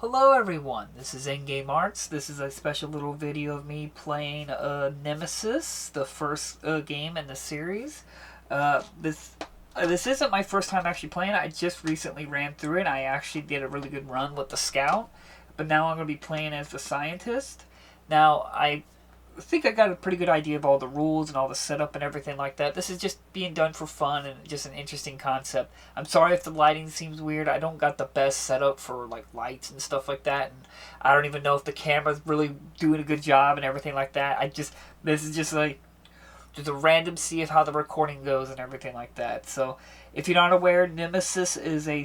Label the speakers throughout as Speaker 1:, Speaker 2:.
Speaker 1: Hello everyone, this is Endgame Arts. This is a special little video of me playing Nemesis, the first game in the series. This isn't my first time actually playing it. I just recently ran through it. I actually did a really good run with the scout, but now I'm going to be playing as the scientist. Now, I think I got a pretty good idea of all the rules and all the setup and everything like that. This is just being done for fun and just an interesting concept. I'm sorry if the lighting seems weird. I don't got the best setup for like lights and stuff like that, and I don't even know if the camera's really doing a good job and everything like that. This is just like just a random see of how the recording goes and everything like that. So if you're not aware, Nemesis is a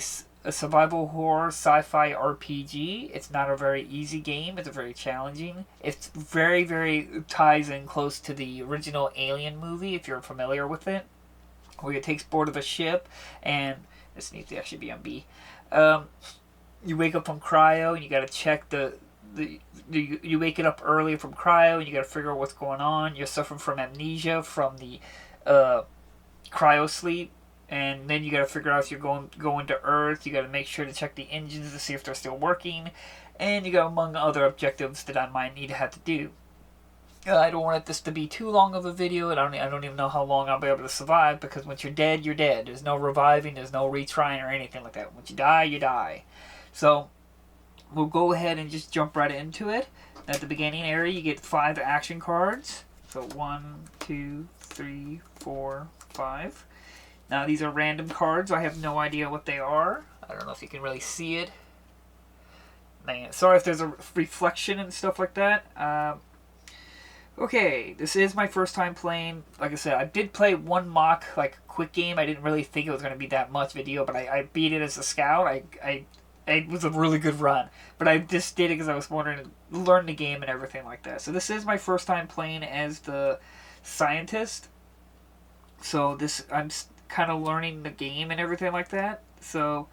Speaker 1: survival horror sci-fi RPG. It's not a very easy game. It's very challenging. It's very ties in close to the original Alien movie, if you're familiar with it, where it takes board of a ship, and this needs to actually be on B. You wake up from cryo, and you got to check you wake it up early from cryo, and you got to figure out what's going on. You're suffering from amnesia from the cryo sleep. And then you got to figure out if you're going to Earth. You got to make sure to check the engines to see if they're still working, and you got among other objectives that I might need to have to do. I don't want this to be too long of a video, and I don't even know how long I'll be able to survive, because once you're dead, you're dead. There's no reviving, there's no retrying or anything like that. Once you die, you die. So we'll go ahead and just jump right into it. At the beginning area, you get 5 action cards. So 1, 2, 3, 4, 5. Now, these are random cards. I have no idea what they are. I don't know if you can really see it. Man, sorry if there's a reflection and stuff like that. Okay, this is my first time playing. Like I said, I did play one mock, quick game. I didn't really think it was going to be that much video, but I beat it as a scout. It was a really good run. But I just did it because I was wanting to learn the game and everything like that. So this is my first time playing as the scientist. So I'm kind of learning the game and everything like that. So,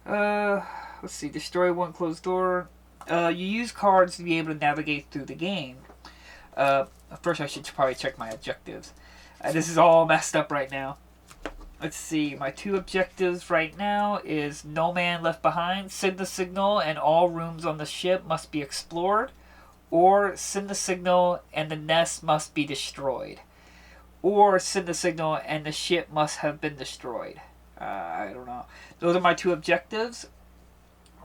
Speaker 1: let's see. Destroy one closed door. You use cards to be able to navigate through the game. First, I should probably check my objectives. This is all messed up right now. Let's see. My 2 objectives right now is No Man Left Behind. Send the signal and all rooms on the ship must be explored. Or send the signal and the nest must be destroyed. Or send the signal and the ship must have been destroyed. I don't know. Those are my 2 objectives.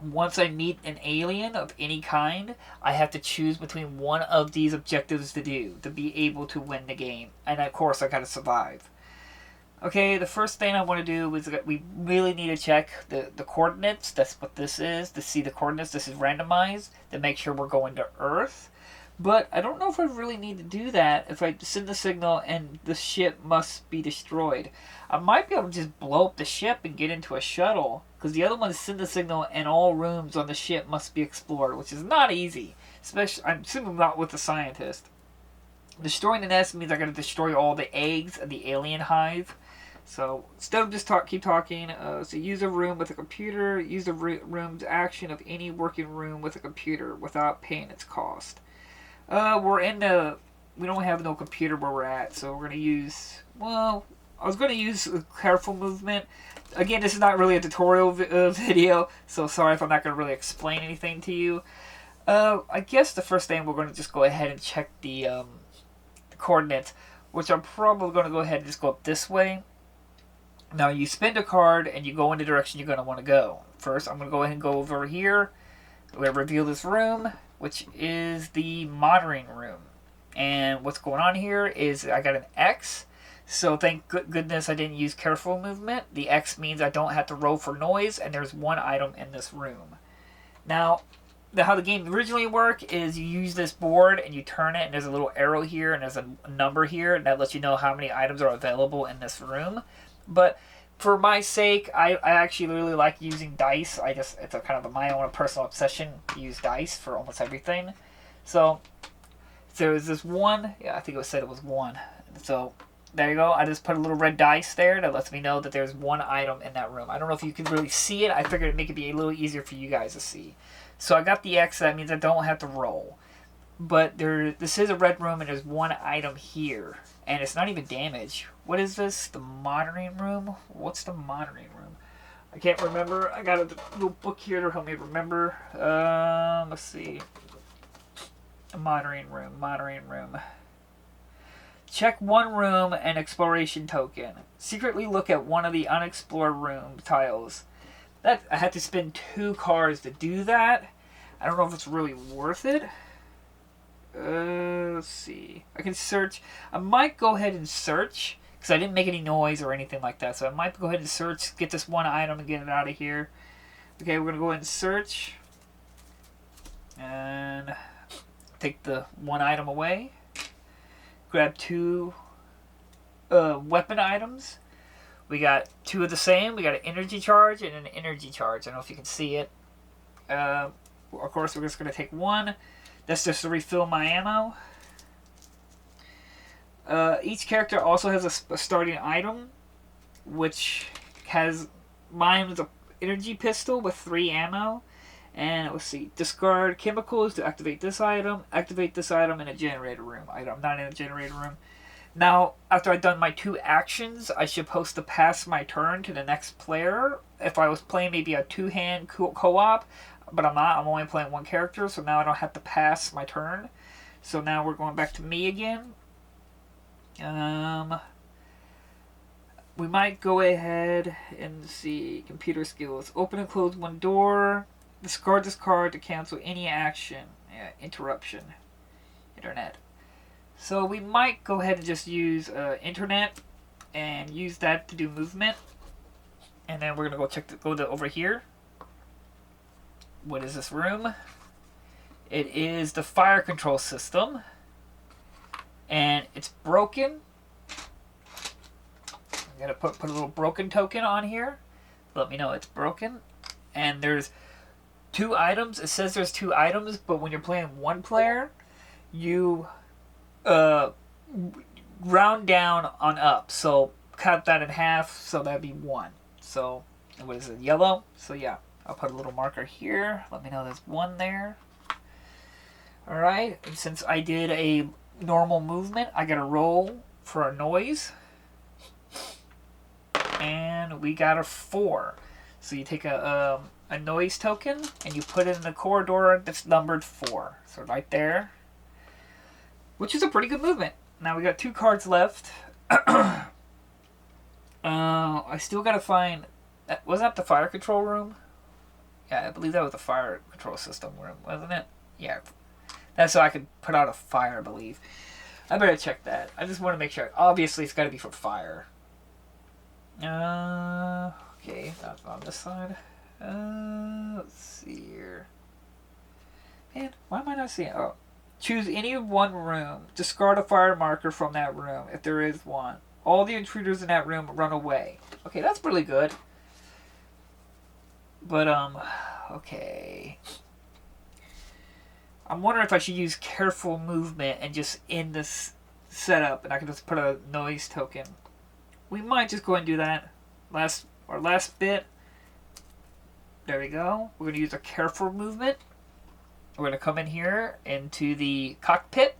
Speaker 1: Once I meet an alien of any kind, I have to choose between one of these objectives to do to be able to win the game. And of course, I gotta survive. Okay, the first thing I want to do is that we really need to check the coordinates. That's what this is. To see the coordinates, this is randomized to make sure we're going to Earth. But I don't know if I really need to do that if I send the signal and the ship must be destroyed. I might be able to just blow up the ship and get into a shuttle, because the other one is send the signal and all rooms on the ship must be explored, which is not easy. Especially, I'm assuming not with the scientist. Destroying the nest means I gotta destroy all the eggs of the alien hive. So instead of just keep talking, so use a room with a computer, use the room's action of any working room with a computer without paying its cost. We don't have no computer where we're at, so we're going to use, I was going to use a careful movement. Again, this is not really a tutorial video, so sorry if I'm not going to really explain anything to you. I guess the first thing we're going to just go ahead and check the coordinates, which I'm probably going to go ahead and just go up this way. Now, you spend a card and you go in the direction you're going to want to go. First, I'm going to go ahead and go over here. We're going to reveal this room, which is the monitoring room. And what's going on here is I got an X. So thank goodness I didn't use careful movement. The X means I don't have to roll for noise, and there's one item in this room. Now, how the game originally worked is you use this board and you turn it, and there's a little arrow here and there's a number here, and that lets you know how many items are available in this room. But for my sake, I actually really like using dice. It's a kind of my own personal obsession to use dice for almost everything. So there's this one. Yeah, I think it said it was 1. So there you go. I just put a little red dice there that lets me know that there's one item in that room. I don't know if you can really see it. I figured it'd make it be a little easier for you guys to see. So I got the X. That means I don't have to roll. But this is a red room, and there's one item here. And it's not even damage. What is this? The monitoring room? What's the monitoring room? I can't remember. I got a little book here to help me remember. Let's see. Monitoring room. Check one room and exploration token. Secretly look at one of the unexplored room tiles. That I had to spend 2 cards to do that. I don't know if it's really worth it. Let's see. I can search. I might go ahead and search because I didn't make any noise or anything like that. So I might go ahead and search, get this one item and get it out of here. Okay, we're going to go ahead and search. And take the one item away. Grab 2 weapon items. We got 2 of the same. We got an energy charge and an energy charge. I don't know if you can see it. Of course, we're just going to take 1. That's just to refill my ammo. Each character also has a starting item, which has mine is an energy pistol with 3 ammo. And let's see, discard chemicals to activate this item in a generator room. I'm not in a generator room. Now, after I've done my 2 actions, I should supposed to pass my turn to the next player. If I was playing maybe a 2-hand co-op, but I'm not. I'm only playing 1 character, so now I don't have to pass my turn. So now we're going back to me again. We might go ahead and see computer skills. Open and close 1 door. Discard this card to cancel any action. Yeah, interruption. Internet. So we might go ahead and just use internet and use that to do movement. And then we're gonna go check over here. What is this room? It is the fire control system, and it's broken. I'm gonna put a little broken token on here. Let me know it's broken. And there's 2 items. It says there's 2 items, but when you're playing 1 player, you round down on up. So cut that in half, so that'd be 1. So what is it? Yellow. So yeah, I'll put a little marker here. Let me know there's 1 there. All right. And since I did a normal movement, I got to roll for a noise, and we got a 4. So you take a noise token and you put it in the corridor that's numbered 4. So right there, which is a pretty good movement. Now we got 2 cards left. I still gotta find. Was that the fire control room? Yeah, I believe that was the fire control system room, wasn't it? Yeah, that's so I could put out a fire, I believe. I better check that. I just want to make sure. Obviously, it's got to be for fire. Okay, that's on this side. Let's see here. Man, why am I not seeing? Oh, choose any one room. Discard a fire marker from that room if there is one. All the intruders in that room run away. Okay, that's really good. But okay. I'm wondering if I should use careful movement and just end this setup, and I can just put a noise token. We might just go ahead and do that. Our last bit. There we go. We're going to use a careful movement. We're going to come in here into the cockpit.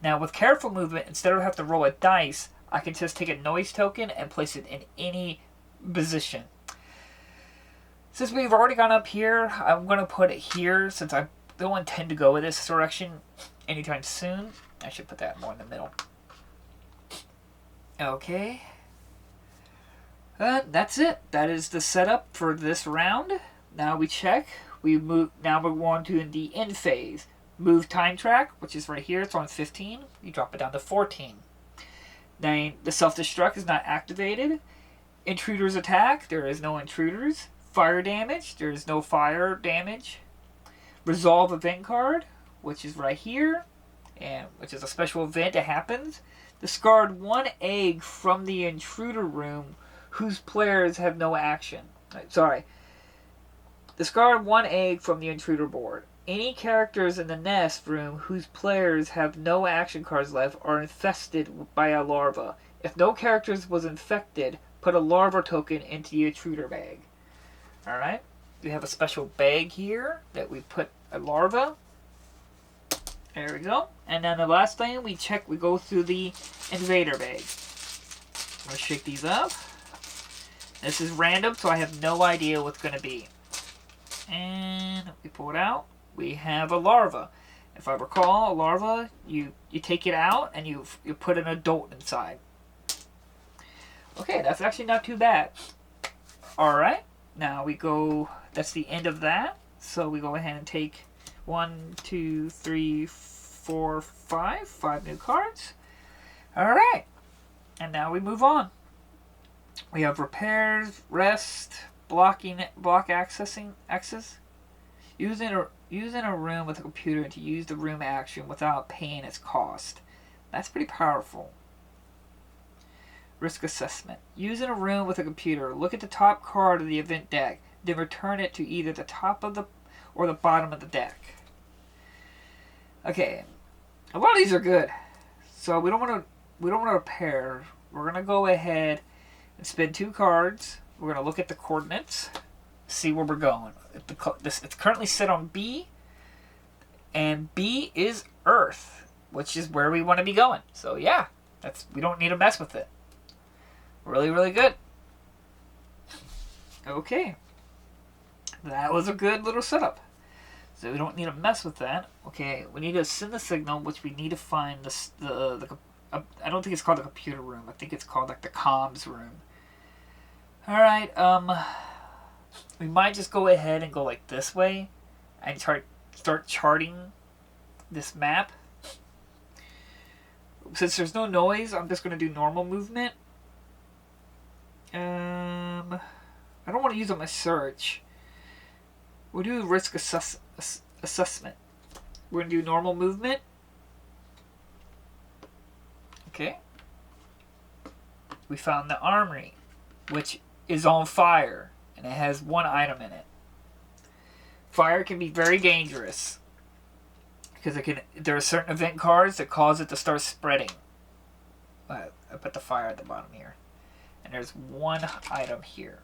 Speaker 1: Now with careful movement, instead of having to roll a dice, I can just take a noise token and place it in any position. Since we've already gone up here, I'm going to put it here since I don't intend to go in this direction anytime soon. I should put that more in the middle. Okay. That's it. That is the setup for this round. Now we check. We move. Now we're going to the end phase. Move time track, which is right here. It's on 15. You drop it down to 14. Then the self-destruct is not activated. Intruders attack. There is no intruders. Fire damage. There is no fire damage. Resolve event card, which is right here, and which is a special event that happens. Discard 1 egg from the intruder room whose players have no action. Sorry. Discard 1 egg from the intruder board. Any characters in the nest room whose players have no action cards left are infested by a larva. If no characters was infected, put a larva token into the intruder bag. Alright. We have a special bag here that we put a larva. There we go. And then the last thing we check, we go through the invader bag. I'm going to shake these up. This is random, so I have no idea what's going to be. And we pull it out. We have a larva. If I recall, a larva, you take it out and you put an adult inside. Okay, that's actually not too bad. Alright, now we go, that's the end of that. So we go ahead and take 1, 2, 3, 4, 5. 5 new cards. Alright, and now we move on. We have repairs, rest, block access. Using a room with a computer to use the room action without paying its cost. That's pretty powerful. Risk assessment. Using a room with a computer, look at the top card of the event deck, then return it to either the top of the or the bottom of the deck. Okay, a lot of these are good. So we don't want to repair. We're gonna go ahead and spend 2 cards. We're gonna look at the coordinates, see where we're going. It's currently set on B, and B is Earth, which is where we want to be going. So yeah, we don't need to mess with it. Really, really good. Okay, that was a good little setup. So we don't need to mess with that. Okay, we need to send the signal, which we need to find I don't think it's called the computer room. I think it's called like the comms room. All right. We might just go ahead and go like this way and start charting this map. Since there's no noise, I'm just going to do normal movement. I don't want to use on my search. We'll do risk assessment. We're going to do normal movement. Okay. We found the armory, which is on fire, and it has 1 item in it. Fire can be very dangerous because there are certain event cards that cause it to start spreading. I put the fire at the bottom here, and there's 1 item here.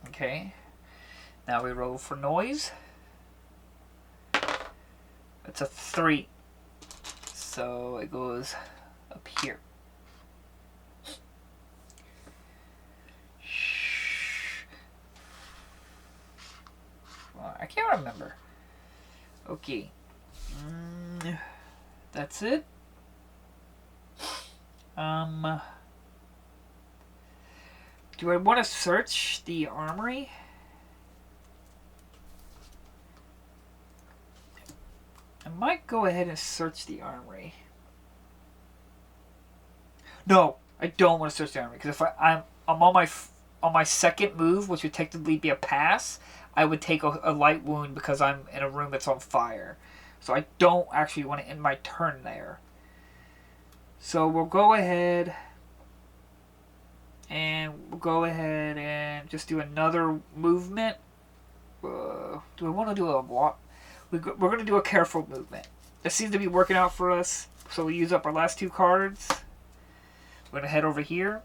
Speaker 1: Okay, now we roll for noise. It's a 3, so it goes up here. I can't remember. Okay. That's it. Do I want to search the armory? I might go ahead and search the armory. No, I don't want to search the armory because if I'm on my second move, which would technically be a pass, I would take a light wound because I'm in a room that's on fire. So I don't actually want to end my turn there. So we'll go ahead and just do another movement. Do I want to do a walk? We're going to do a careful movement. It seems to be working out for us. So we use up our last 2 cards. We're going to head over here,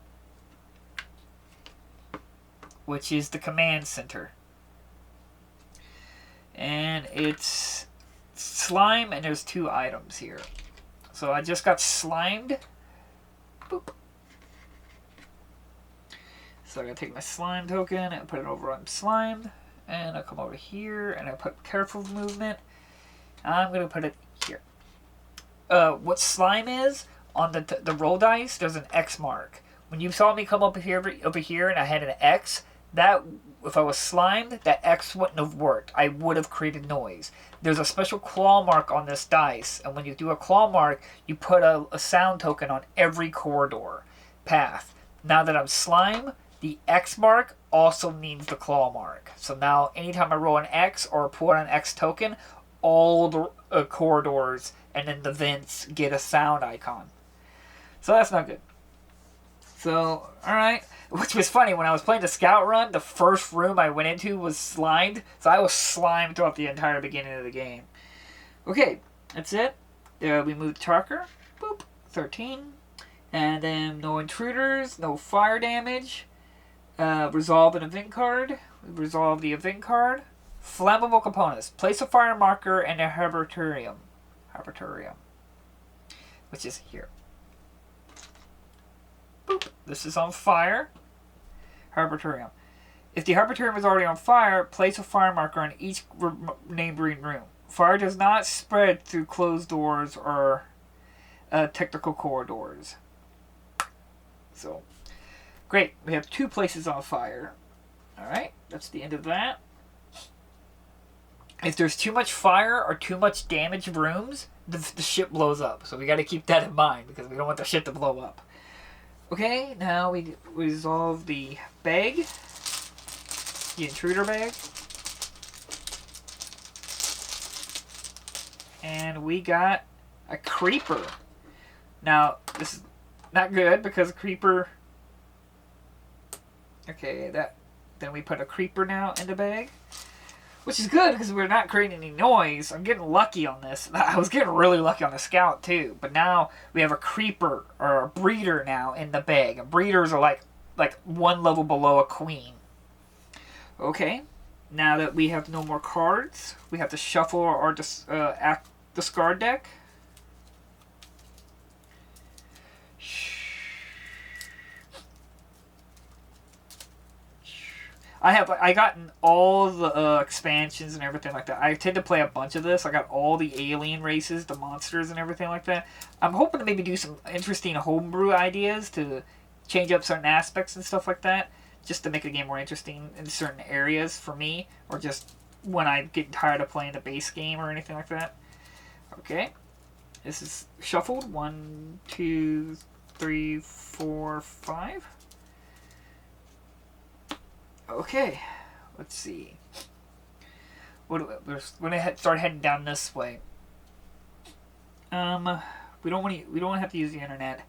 Speaker 1: which is the command center. And it's slime, and there's 2 items here. So I just got slimed. Boop. So I'm going to take my slime token and put it over on slimed. And I come over here and I put careful movement. I'm going to put it here. What slime is, on the roll dice, there's an X mark. When you saw me come over here and I had an X, that if I was slimed, that X wouldn't have worked. I would have created noise. There's a special claw mark on this dice, and when you do a claw mark, you put a sound token on every corridor path. Now that I'm slime, the X mark also means the claw mark. So now anytime I roll an X or pull an X token, all the corridors and then the vents get a sound icon. So that's not good. So, alright. Which was funny, when I was playing the scout run, the first room I went into was slimed. So I was slimed throughout the entire beginning of the game. Okay, that's it. We moved tracker. Boop. 13. And then no intruders, no fire damage. Resolve an event card. Resolve the event card. Flammable components. Place a fire marker in a herbatorium. Which is here. Boop. This is on fire. Herbatorium. If the herbatorium is already on fire, place a fire marker on each neighboring room. Fire does not spread through closed doors or technical corridors. So, great. We have 2 places on fire. Alright, that's the end of that. If there's too much fire or too much damaged rooms, the ship blows up. So we got to keep that in mind because we don't want the ship to blow up. Okay, now we resolve the bag. The intruder bag. And we got a creeper. Now, this is not good because a creeper... Okay, then we put a creeper now in the bag. Which is good because we're not creating any noise. I'm getting lucky on this. I was getting really lucky on the scout too. But now we have a creeper or a breeder now in the bag. And breeders are like 1 level below a queen. Okay. Now that we have no more cards, we have to shuffle our discard deck. I gotten all the expansions and everything like that. I tend to play a bunch of this. I got all the alien races, the monsters and everything like that. I'm hoping to maybe do some interesting homebrew ideas to change up certain aspects and stuff like that, just to make the game more interesting in certain areas for me, or just when I get tired of playing the base game or anything like that. Okay, this is shuffled. 1, 2, 3, 4, 5. Okay, let's see. We're gonna start heading down this way. We don't want to have to use the internet.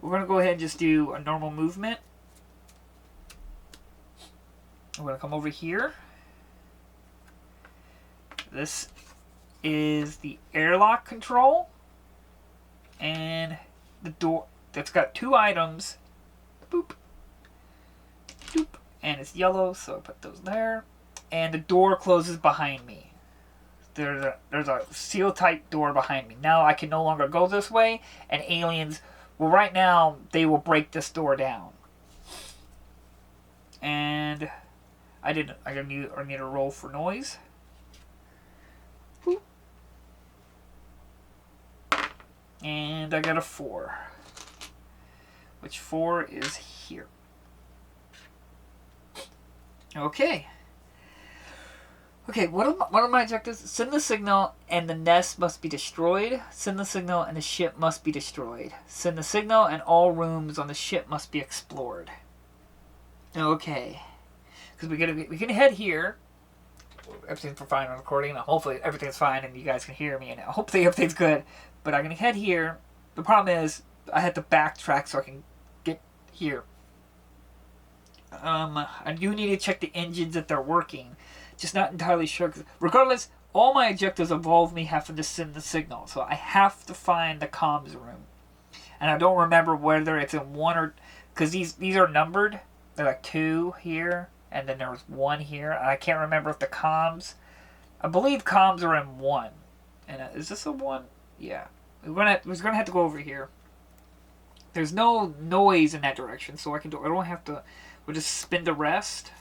Speaker 1: We're gonna go ahead and just do a normal movement. We're gonna come over here. This is the airlock control, and the door that's got 2 items. Boop. Boop. And it's yellow, so I put those there. And the door closes behind me. There's a seal-type door behind me. Now I can no longer go this way, and aliens, well, right now, they will break this door down. And I need a roll for noise. Boop. And I got a 4. Which 4 is here. Okay. Okay, what are my objectives? Send the signal and the nest must be destroyed. Send the signal and the ship must be destroyed. Send the signal and all rooms on the ship must be explored. Okay. Because we can head here. Everything's fine on recording. And hopefully everything's fine and you guys can hear me. And hopefully everything's good. But I'm going to head here. The problem is I have to backtrack so I can get here. I do need to check the engines if they're working. Just not entirely sure. Cause regardless, all my objectives involve me having to send the signal. So I have to find the comms room. And I don't remember whether it's in 1 or... Because these are numbered. They're like 2 here. And then there's 1 here. And I can't remember if the comms... I believe comms are in 1. And is this a 1? Yeah. We're gonna have to go over here. There's no noise in that direction. So I don't have to... We'll just spin the rest.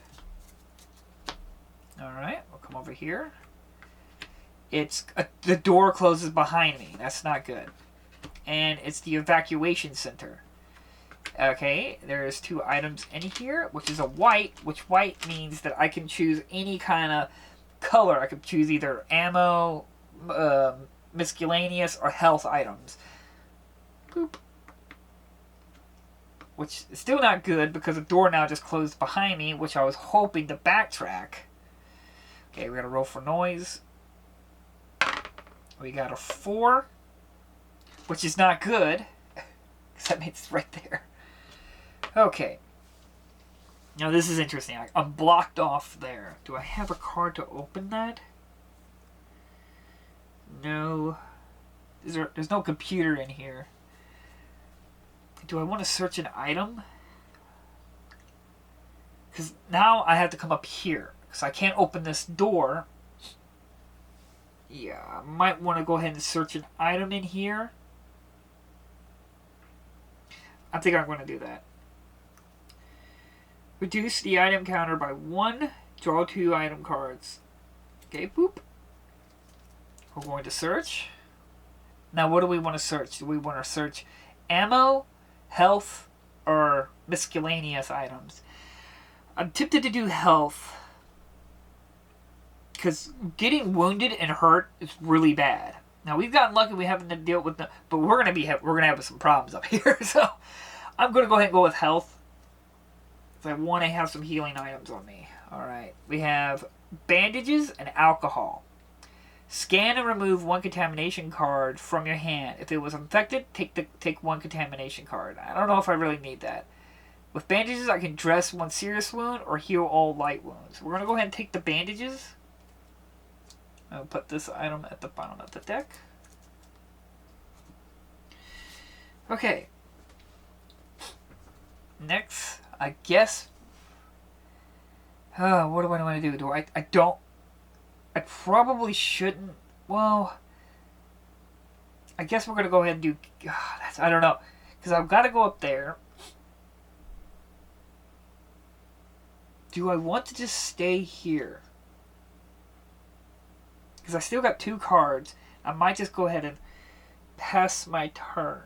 Speaker 1: Alright, we'll come over here. The door closes behind me. That's not good. And it's the evacuation center. Okay, there's 2 items in here, which is a white, which white means that I can choose any kind of color. I could choose either ammo, miscellaneous, or health items. Boop. Which is still not good because the door now just closed behind me, which I was hoping to backtrack. Okay, we got to roll for noise. We got a 4, which is not good, because that means it's right there. Okay. Now this is interesting. I'm blocked off there. Do I have a card to open that? No. There's no computer in here. Do I want to search an item? Because now I have to come up here. Because I can't open this door. Yeah, I might want to go ahead and search an item in here. I think I'm going to do that. Reduce the item counter by 1. Draw 2 item cards. Okay, boop. We're going to search. Now, what do we want to search? Do we want to search ammo, health, or miscellaneous items? I'm tempted to do health, because getting wounded and hurt is really bad. Now, we've gotten lucky we haven't to deal with the, but we're gonna have some problems up here. So I'm gonna go ahead and go with health. I want to have some healing items on me. Alright. We have bandages and alcohol. Scan and remove 1 contamination card from your hand. If it was infected, take 1 contamination card. I don't know if I really need that. With bandages, I can dress 1 serious wound or heal all light wounds. We're going to go ahead and take the bandages. I'll put this item at the bottom of the deck. Okay. Next, I guess. What do I want to do? I probably shouldn't. Well, I guess we're going to go ahead and do. I don't know. Because I've got to go up there. Do I want to just stay here? Because I still got 2 cards. I might just go ahead and pass my turn.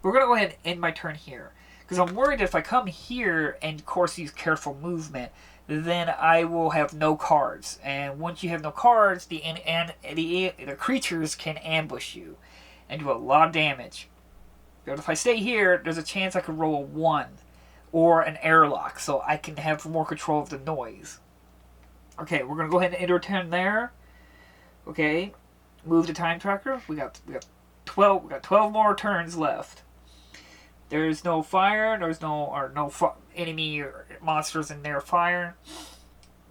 Speaker 1: We're going to go ahead and end my turn here. Because I'm worried if I come here and, of course, use careful movement, then I will have no cards. And once you have no cards, the creatures can ambush you and do a lot of damage. But if I stay here, there's a chance I could roll a 1 or an airlock, so I can have more control of the noise. Okay, we're going to go ahead and end our turn there. Okay, move the time tracker. We got 12 more turns left. There's no fire. There's no enemy or monsters in there fire.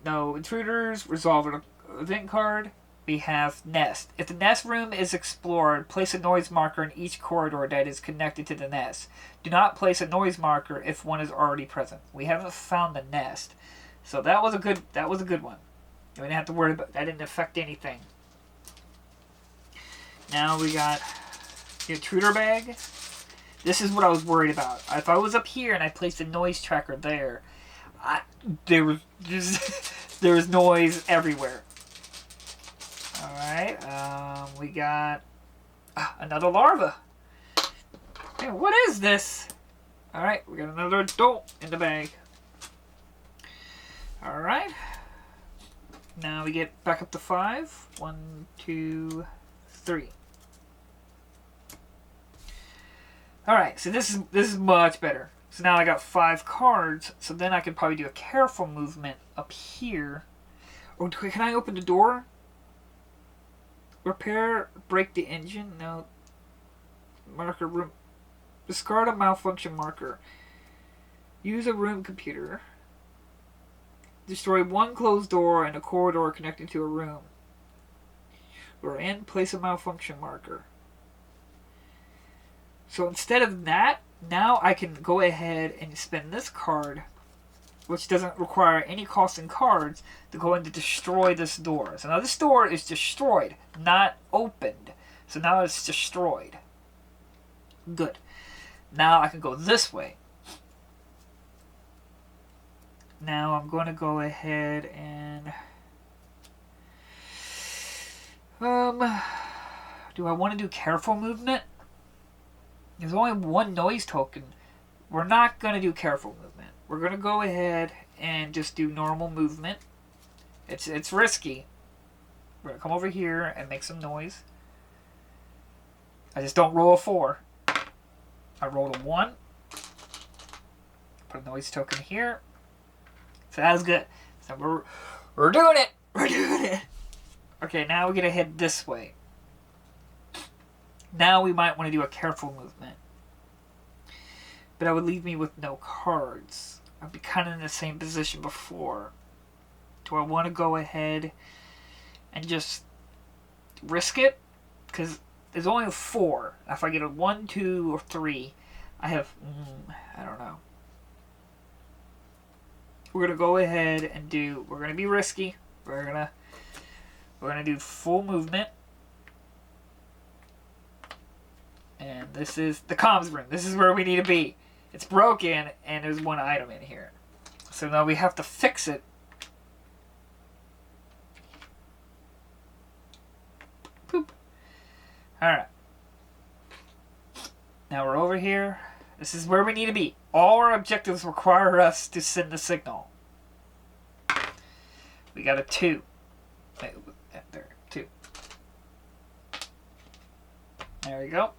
Speaker 1: No intruders. Resolve an event card. We have nest. If the nest room is explored, place a noise marker in each corridor that is connected to the nest. Do not place a noise marker if one is already present. We haven't found the nest, so that was a good one. We didn't have to worry about that. Didn't affect anything. Now we got the intruder bag. This is what I was worried about. If I was up here and I placed a noise tracker there, there was noise everywhere. Alright, we got another larva. Hey, what is this? Alright, we got another adult in the bag. Alright. Now we get back up to 5. 1, 2, 3. Alright, so this is much better. So now I got 5 cards, so then I can probably do a careful movement up here. Or can I open the door? Repair, break the engine? No. Marker room. Discard a malfunction marker. Use a room computer. Destroy 1 closed door and a corridor connecting to a room. Or in, place a malfunction marker. So instead of that, now I can go ahead and spend this card, which doesn't require any cost in cards, to go in to destroy this door. So now this door is destroyed, not opened. So now it's destroyed. Good. Now I can go this way. Now I'm going to go ahead and... do I want to do careful movement? There's only 1 noise token. We're not going to do careful movement. We're going to go ahead and just do normal movement. It's risky. We're going to come over here and make some noise. I just don't roll a 4. I rolled a 1. Put a noise token here. So that was good. So we're doing it. We're doing it. Okay, now we're going to head this way. Now we might want to do a careful movement. But that would leave me with no cards. I'd be kind of in the same position before. Do I want to go ahead and just risk it? Because there's only a 4. If I get a 1, 2, or 3, I have... I don't know. We're going to go ahead and do... We're going to be risky. We're going to do full movement. And this is the comms room. This is where we need to be. It's broken, and there's one item in here. So now we have to fix it. Poop. Alright. Now we're over here. This is where we need to be. All our objectives require us to send the signal. We got a 2. Wait, there, 2. There we go.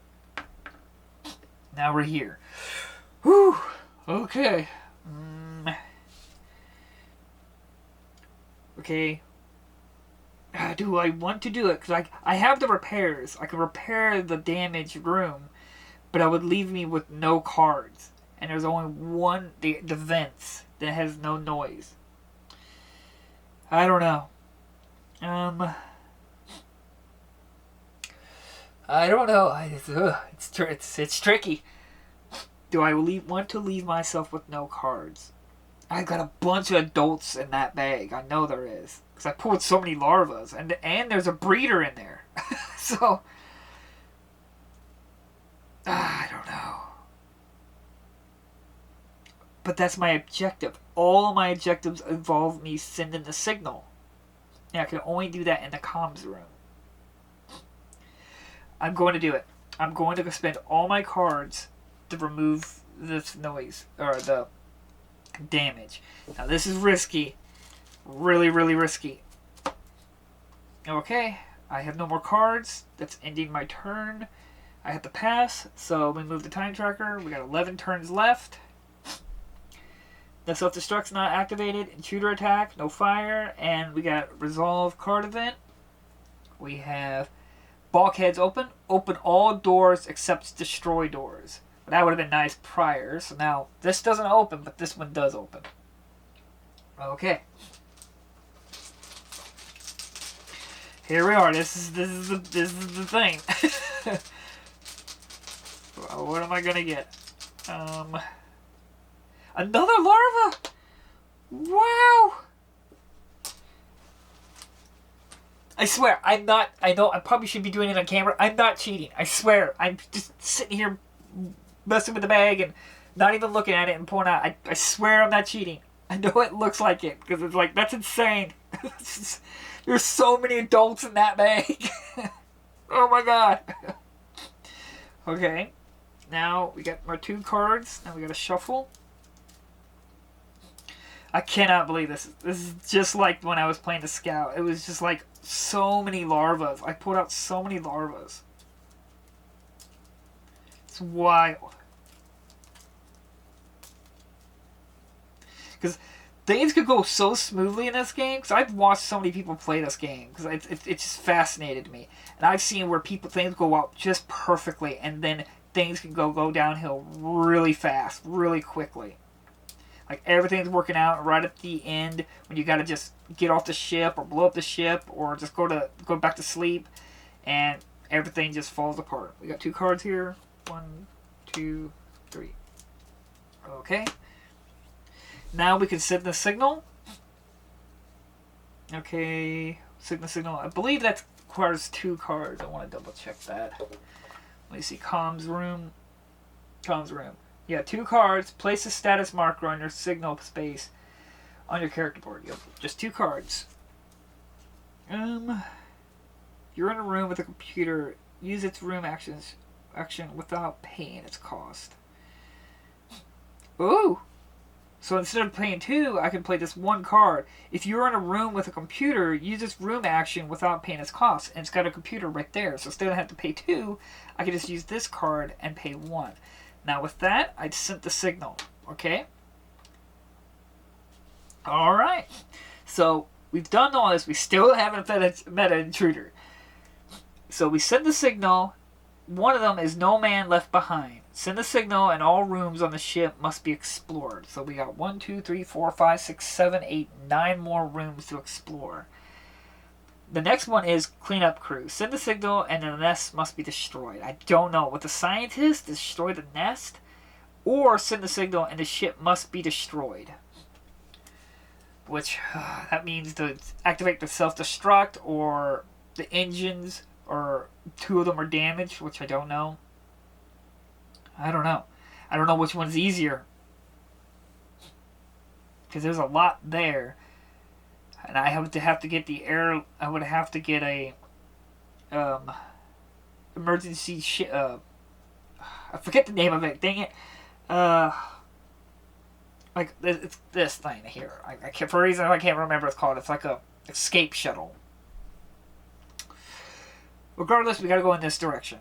Speaker 1: Now we're here. Whew. Okay. Okay. Do I want to do it? Because I have the repairs. I can repair the damaged room, but it would leave me with no cards. And there's only one, the vents, that has no noise. I don't know. I don't know. It's tricky. Do I want to leave myself with no cards? I got a bunch of adults in that bag. I know there is. Because I pulled so many larvas. And there's a breeder in there. So, I don't know. But that's my objective. All my objectives involve me sending the signal. And I can only do that in the comms room. I'm going to do it. I'm going to spend all my cards to remove this noise, or the damage. Now this is risky. Really, really risky. Okay, I have no more cards. That's ending my turn. I have to pass, so we move the time tracker. We got 11 turns left. The self-destruct's not activated. Intruder attack, no fire. And we got resolve card event. We have bulkheads open. Open all doors except destroy doors. That would have been nice prior. So now this doesn't open, but this one does open. Okay. Here we are. This is the thing. What am I gonna get? Another larva. Wow. I swear, I'm not. I know I probably should be doing it on camera. I'm not cheating. I swear. I'm just sitting here messing with the bag and not even looking at it and pulling out. I swear I'm not cheating. I know it looks like it because it's like, that's insane. There's so many adults in that bag. Oh my god. Okay. Now we got our 2 cards. Now we got to shuffle. I cannot believe this. This is just like when I was playing the scout. It was just like so many larvas. I pulled out so many larvas. It's wild. Because things could go so smoothly in this game. Because I've watched so many people play this game. Because it just fascinated me. And I've seen where things go out just perfectly. And then things can go downhill really fast, really quickly. Like everything's working out right at the end when you gotta just get off the ship or blow up the ship or just go back to sleep, and everything just falls apart. We got 2 cards here. 1, 2, 3. Okay. Now we can send the signal. Okay, send the signal. I believe that requires 2 cards. I want to double check that. Let me see. Comms room. Comms room. Yeah, 2 cards. Place a status marker on your signal space on your character board. Yep, just 2 cards. You're in a room with a computer. Use its room action without paying its cost. Ooh! So instead of playing 2, I can play this 1 card. If you're in a room with a computer, use this room action without paying its cost. And it's got a computer right there. So instead of having to pay 2, I can just use this card and pay 1. Now with that, I sent the signal, okay? Alright, so we've done all this. We still haven't met an intruder. So we send the signal. One of them is no man left behind. Send the signal and all rooms on the ship must be explored. So we got 1, 2, 3, 4, 5, 6, 7, 8, 9 more rooms to explore. The next one is cleanup crew. Send the signal and the nest must be destroyed. I don't know. With the scientists, destroy the nest, or send the signal and the ship must be destroyed. Which, that means to activate the self-destruct, or the engines, or 2 of them are damaged, which I don't know. I don't know. I don't know which one's easier. Because there's a lot there. And I would have to get the air... I would have to get a... emergency I forget the name of it. Dang it. Like, it's this thing here. I can't, for a reason I can't remember what it's called. It's like a escape shuttle. Regardless, we gotta go in this direction.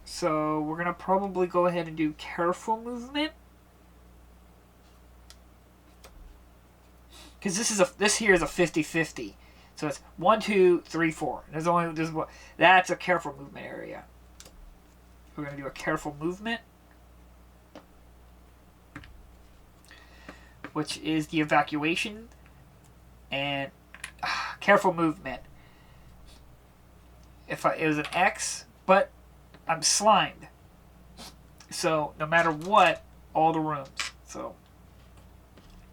Speaker 1: So, we're gonna probably go ahead and do careful movement. Because this here is a 50-50. So it's 1, 2, 3, 4. There's one. That's a careful movement area. We're gonna do a careful movement, which is the evacuation, and careful movement. It was an X, but I'm slimed. So no matter what, all the rooms. So,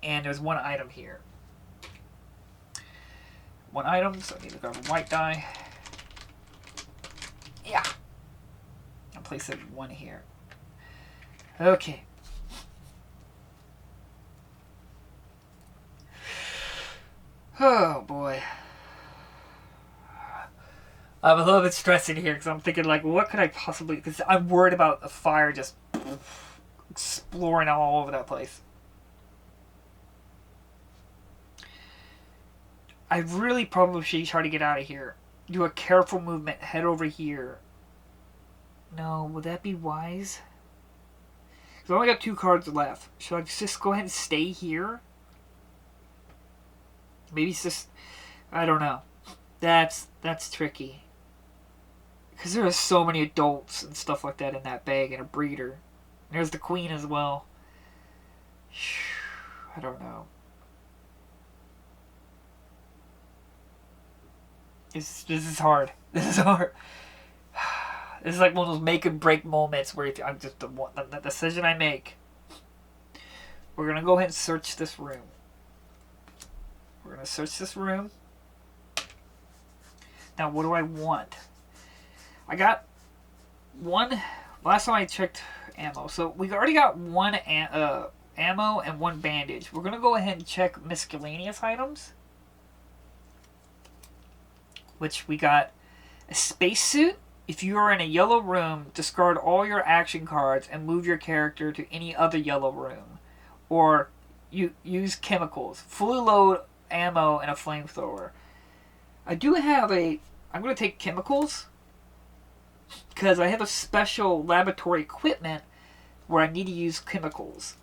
Speaker 1: and there's one item here. One item, so I need to grab a white die. Yeah. I'll place it one here. Okay. Oh boy. I'm a little bit stressed in here because I'm thinking, like, what could I possibly... Because I'm worried about a fire just exploring all over that place. I really probably should try to get out of here. Do a careful movement. Head over here. No, would that be wise? Because I only got 2 cards left. Should I just go ahead and stay here? Maybe it's just... I don't know. That's tricky. Because there are so many adults and stuff like that in that bag and a breeder. And there's the queen as well. I don't know. This is hard. This is hard. This is like one of those make and break moments where if I'm just the decision I make. We're gonna go ahead and search this room. We're gonna search this room. Now, what do I want? I got one. Last time I checked ammo, so we already got one ammo and 1 bandage. We're gonna go ahead and check miscellaneous items. Which we got a spacesuit. If you are in a yellow room, discard all your action cards and move your character to any other yellow room. Or you use chemicals. Fully load ammo and a flamethrower. I do have a... I'm going to take chemicals. Because I have a special laboratory equipment where I need to use chemicals.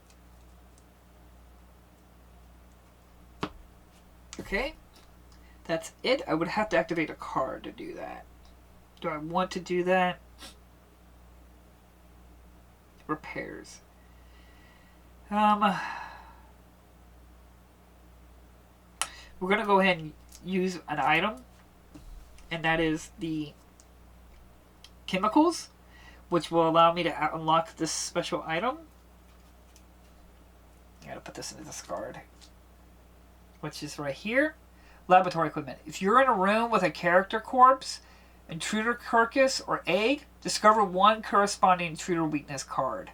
Speaker 1: Okay. That's it. I would have to activate a card to do that. Do I want to do that? Repairs. We're going to go ahead and use an item. And that is the chemicals, which will allow me to unlock this special item. I gotta put this in the discard. Which is right here. Laboratory equipment. If you're in a room with a character corpse, intruder carcass, or egg, discover 1 corresponding intruder weakness card.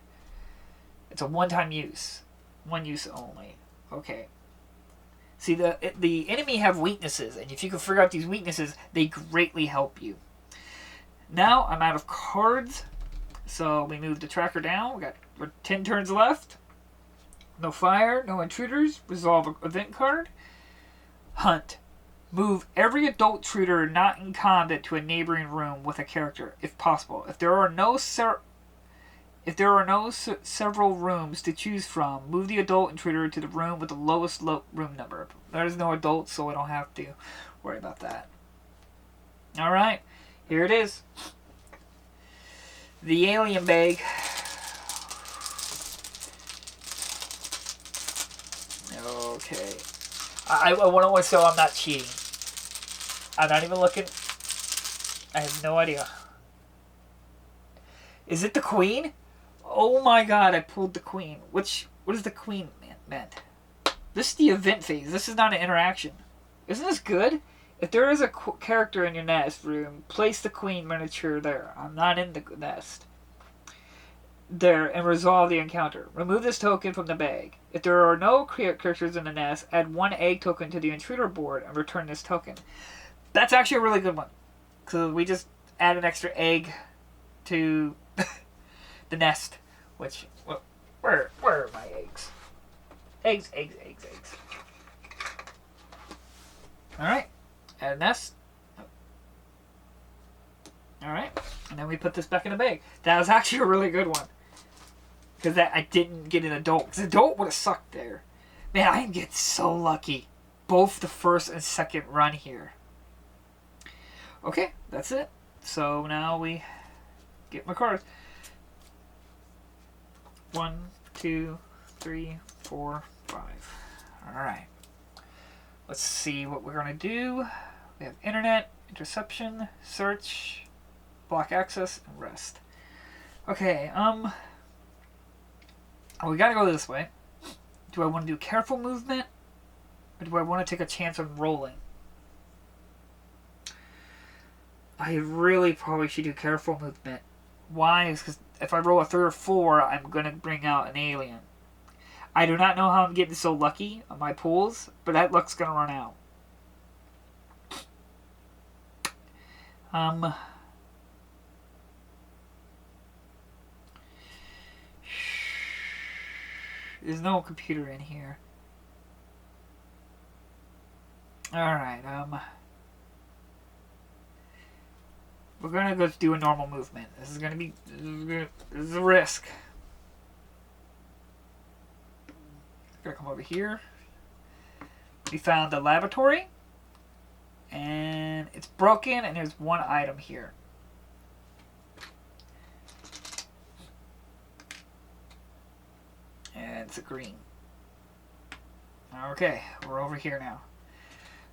Speaker 1: It's a one-time use. One use only. Okay. See, the enemy have weaknesses, and if you can figure out these weaknesses, they greatly help you. Now, I'm out of cards, so we move the tracker down. We're 10 turns left. No fire, no intruders. Resolve an event card. Hunt. Move every adult intruder not in combat to a neighboring room with a character, if possible. If there are no several rooms to choose from, move the adult intruder to the room with the lowest room number. There's no adults, so I don't have to worry about that. Alright, here it is. The alien bag. Okay. I want to show I'm not cheating. I'm not even looking. I have no idea. Is it the queen? Oh my god, I pulled the queen. What is the queen meant? This is the event phase. This is not an interaction. Isn't this good? If there is a character in your nest room, place the queen miniature there. I'm not in the nest. there and resolve the encounter. Remove this token from the bag. If there are no characters in the nest, add 1 egg token to the intruder board and return this token. That's actually a really good one. Because we just add an extra egg to the nest. Which, where are my eggs? Eggs. Alright. Add a nest. Alright. And then we put this back in the bag. That was actually a really good one. Because I didn't get an adult. Because adult would have sucked there. Man, I get so lucky. Both the first and second run here. Okay, that's it. So now we get my cards. 1, 2, 3, 4, 5. Alright. Let's see what we're going to do. We have internet, interception, search, block access, and rest. Okay, we gotta go this way. Do I want to do careful movement? Or do I want to take a chance on rolling? I really probably should do careful movement. Why? Is because if I roll a 3 or 4, I'm going to bring out an alien. I do not know how I'm getting so lucky on my pulls, but that luck's going to run out. There's no computer in here. Alright, we're gonna go do a normal movement. This is a risk. Gonna come over here. We found the laboratory. And it's broken, and there's 1 item here. And it's a green. Okay, we're over here now.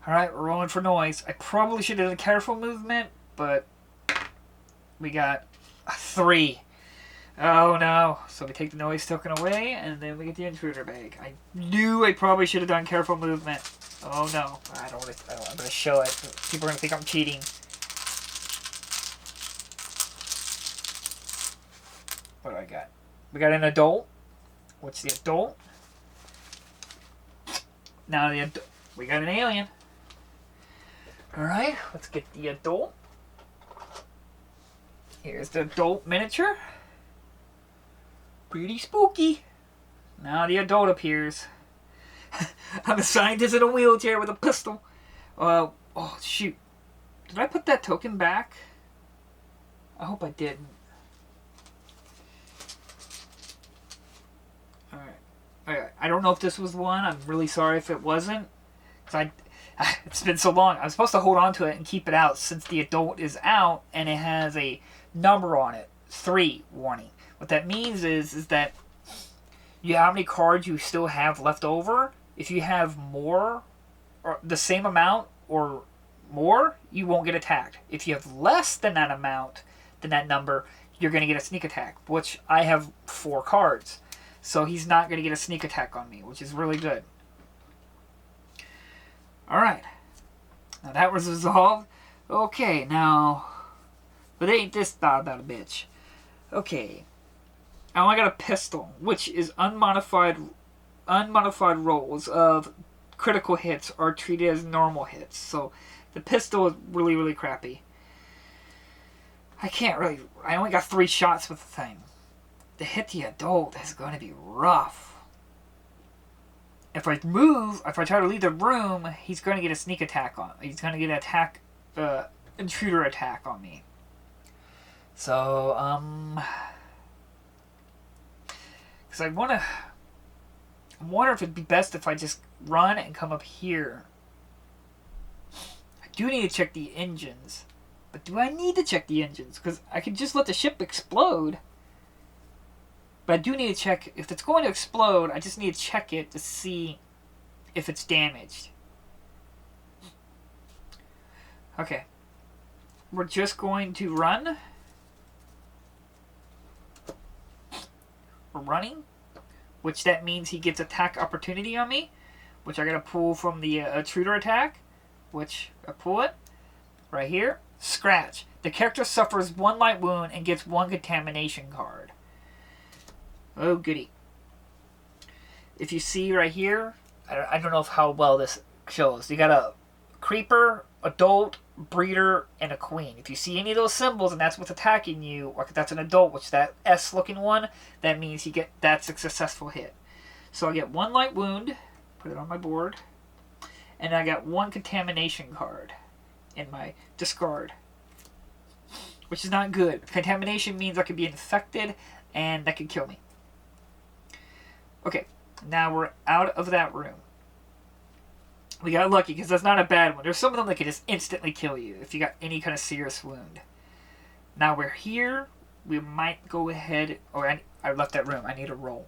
Speaker 1: Alright, we're rolling for noise. I probably should have done a careful movement, but we got a 3. Oh no. So we take the noise token away, and then we get the intruder bag. I knew I probably should have done careful movement. Oh no. I'm going to show it. People are going to think I'm cheating. What do I got? We got an adult. What's the adult? Now we got an alien. Alright, let's get the adult. Here's the adult miniature. Pretty spooky. Now the adult appears. I'm a scientist in a wheelchair with a pistol. Oh shoot. Did I put that token back? I hope I didn't. Alright. I don't know if this was one. I'm really sorry if it wasn't. Because it's been so long. I was supposed to hold on to it and keep it out since the adult is out and it has a number on it. 3 warning. What that means is that you how many cards you still have left over. If you have more or the same amount or more, you won't get attacked. If you have less than that amount, than that number, you're going to get a sneak attack, which I have 4 cards. So he's not going to get a sneak attack on me, which is really good. Alright. Now that was resolved. Okay, now... But ain't this about a bitch. Okay. I only got a pistol, which is unmodified rolls of critical hits are treated as normal hits. So the pistol is really, really crappy. I only got 3 shots with the thing. To hit the adult is going to be rough. If I try to leave the room, he's going to get a sneak attack on me. He's going to get an intruder attack on me. So, because I wonder if it'd be best if I just run and come up here. I do need to check the engines. But do I need to check the engines? Because I could just let the ship explode. But I do need to check, if it's going to explode, I just need to check it to see if it's damaged. Okay. We're just going to run. We're running. Which that means he gets attack opportunity on me. Which I gotta pull from the intruder attack. Which, I pull it. Right here. Scratch. The character suffers 1 light wound and gets 1 contamination card. Oh, goody. If you see right here, I don't know how well this shows. You got a creeper, adult, breeder, and a queen. If you see any of those symbols and that's what's attacking you, or if that's an adult, which is that S-looking one, that means that's a successful hit. So I get 1 light wound, put it on my board, and I got 1 contamination card in my discard, which is not good. Contamination means I could be infected, and that could kill me. Okay, now we're out of that room. We got lucky because that's not a bad one. There's some of them that can just instantly kill you if you got any kind of serious wound. Now we're here. We might go ahead. Oh, I left that room. I need a roll.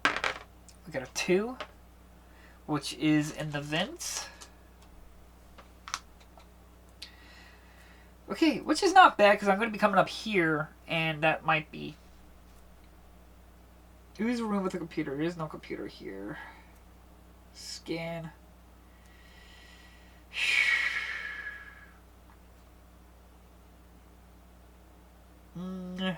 Speaker 1: We got a 2, which is in the vents. Okay, which is not bad because I'm going to be coming up here, and that might be... Who's a room with a computer? There is no computer here. Scan. We're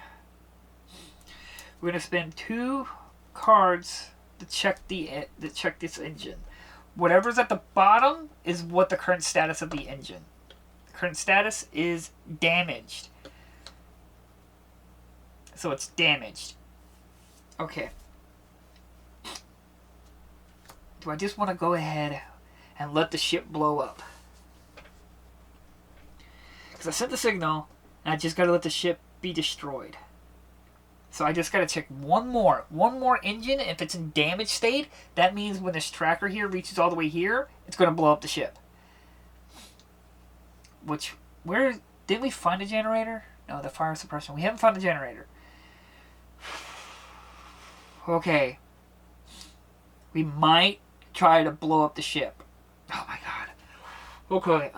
Speaker 1: going to spend 2 cards to check this engine. Whatever's at the bottom is what the current status of the engine. The current status is damaged. So it's damaged. Okay. Do I just want to go ahead and let the ship blow up? Because I sent the signal, and I just got to let the ship be destroyed. So I just got to check one more engine. If it's in damaged state, that means when this tracker here reaches all the way here, it's going to blow up the ship. Didn't we find a generator? No, the fire suppression. We haven't found a generator. Okay. We might try to blow up the ship. Oh my god. Okay,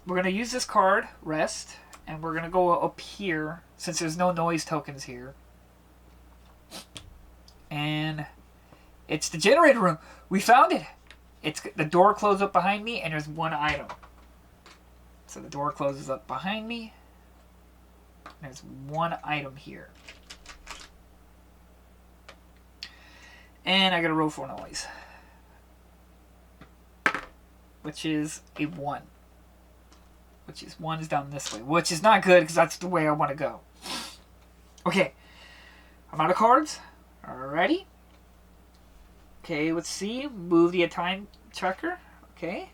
Speaker 1: we're going to use this card, rest, and we're going to go up here, since there's no noise tokens here. And it's the generator room. We found it. The door closed up behind me, and there's 1 item. So the door closes up behind me. There's 1 item here. And I got to roll for noise, which is a 1. Which is 1 is down this way, which is not good because that's the way I want to go. Okay, I'm out of cards. Alrighty. Okay, let's see. Move the time checker. Okay.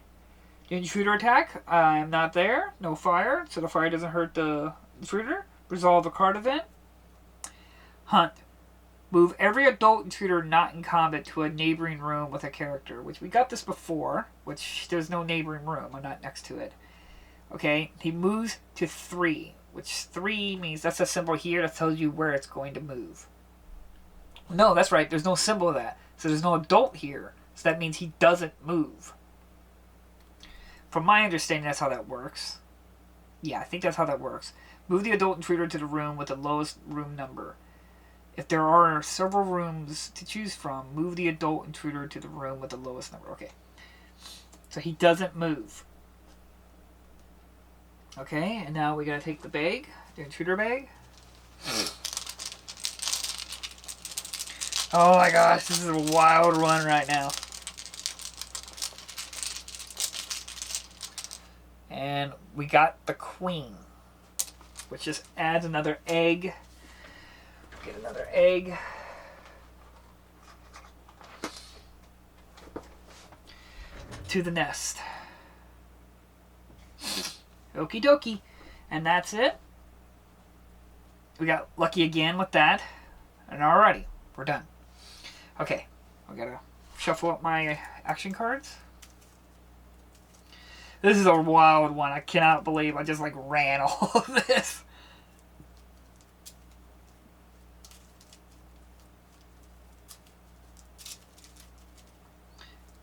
Speaker 1: Intruder attack. I'm not there. No fire, so the fire doesn't hurt the intruder. Resolve a card event. Hunt. Move every adult intruder not in combat to a neighboring room with a character, which we got this before, which there's no neighboring room. I'm not next to it. Okay, he moves to 3, which 3 means that's a symbol here that tells you where it's going to move. No, that's right. There's no symbol of that. So there's no adult here. So that means he doesn't move. From my understanding, that's how that works. Yeah, I think that's how that works. Move the adult intruder to the room with the lowest room number. If there are several rooms to choose from, move the adult intruder to the room with the lowest number. Okay. So he doesn't move. Okay, and now we gotta take the bag, the intruder bag. Oh my gosh, this is a wild run right now. And we got the queen, which just adds another egg. Get another egg. To the nest. Okie dokie. And that's it. We got lucky again with that. And alrighty, we're done. Okay, I gotta shuffle up my action cards. This is a wild one. I cannot believe I just ran all of this.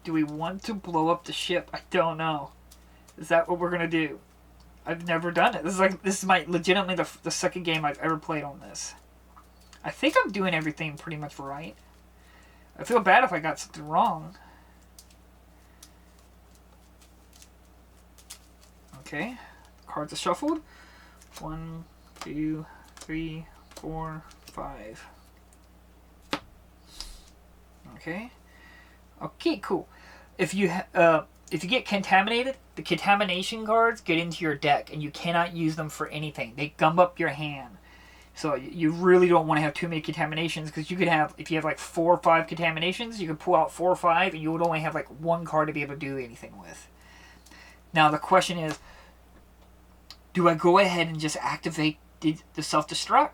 Speaker 1: Do we want to blow up the ship? I don't know. Is that what we're gonna do? I've never done it. This is legitimately the second game I've ever played on this. I think I'm doing everything pretty much right. I feel bad if I got something wrong. Okay, cards are shuffled. 1, 2, 3, 4, 5. Okay. Okay, cool. If you get contaminated, the contamination cards get into your deck, and you cannot use them for anything. They gum up your hand. So you really don't want to have too many contaminations, because you could have, if you have like 4 or 5 contaminations, you could pull out 4 or 5, and you would only have like 1 card to be able to do anything with. Now the question is, do I go ahead and just activate the self-destruct?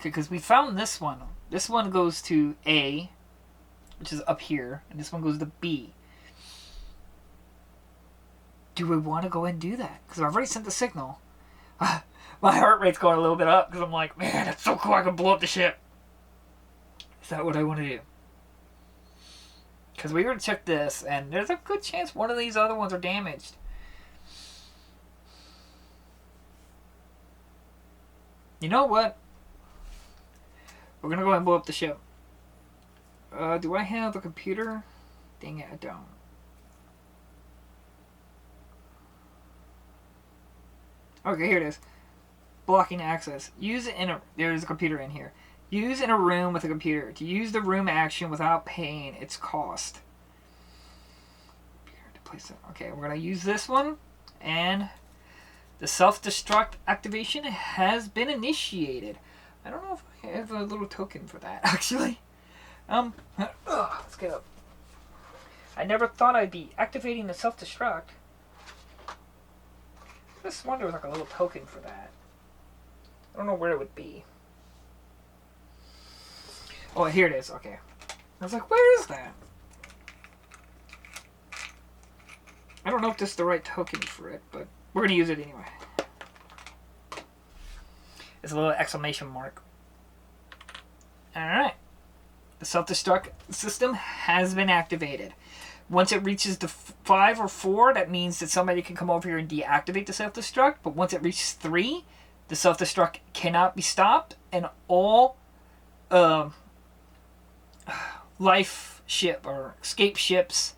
Speaker 1: Because we found this one. This one goes to A, which is up here, and this one goes to B. Do we want to go ahead and do that? Because I've already sent the signal. My heart rate's going a little bit up, because I'm like, man, that's so cool, I can blow up the ship. Is that what I want to do? Because we already checked this, and there's a good chance one of these other ones are damaged. You know what? We're going to go ahead and blow up the ship. Do I have a computer? Dang it, I don't. Okay, here it is. Blocking access. Use it in a... There's a computer in here. Use in a room with a computer. To use the room action without paying its cost. Okay, we're going to use this one. And the self-destruct activation has been initiated. I don't know if I have a little token for that, actually. Let's get up. I never thought I'd be activating the self-destruct. I just wonder if there's like a little token for that. I don't know where it would be. Oh, here it is. Okay. I was like, where is that? I don't know if this is the right token for it, but we're going to use it anyway. It's a little exclamation mark. Alright. The self-destruct system has been activated. Once it reaches the 5 or 4, that means that somebody can come over here and deactivate the self-destruct. But once it reaches 3, the self-destruct cannot be stopped. And all life ship or escape ships,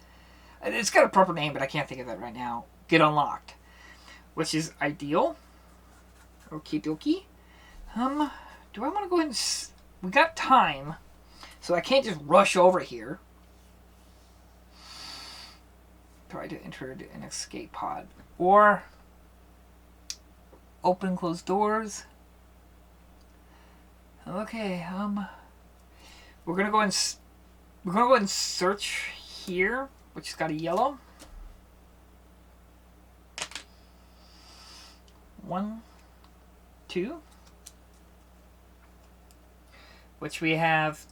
Speaker 1: it's got a proper name, but I can't think of that right now, get unlocked. Which is ideal. Okie dokie. Do I want to go ahead and... We got time, so I can't just rush over here. Try to enter an escape pod. Or open closed doors. Okay, we're gonna go and search here, which has got a yellow. 1, 2. Which we have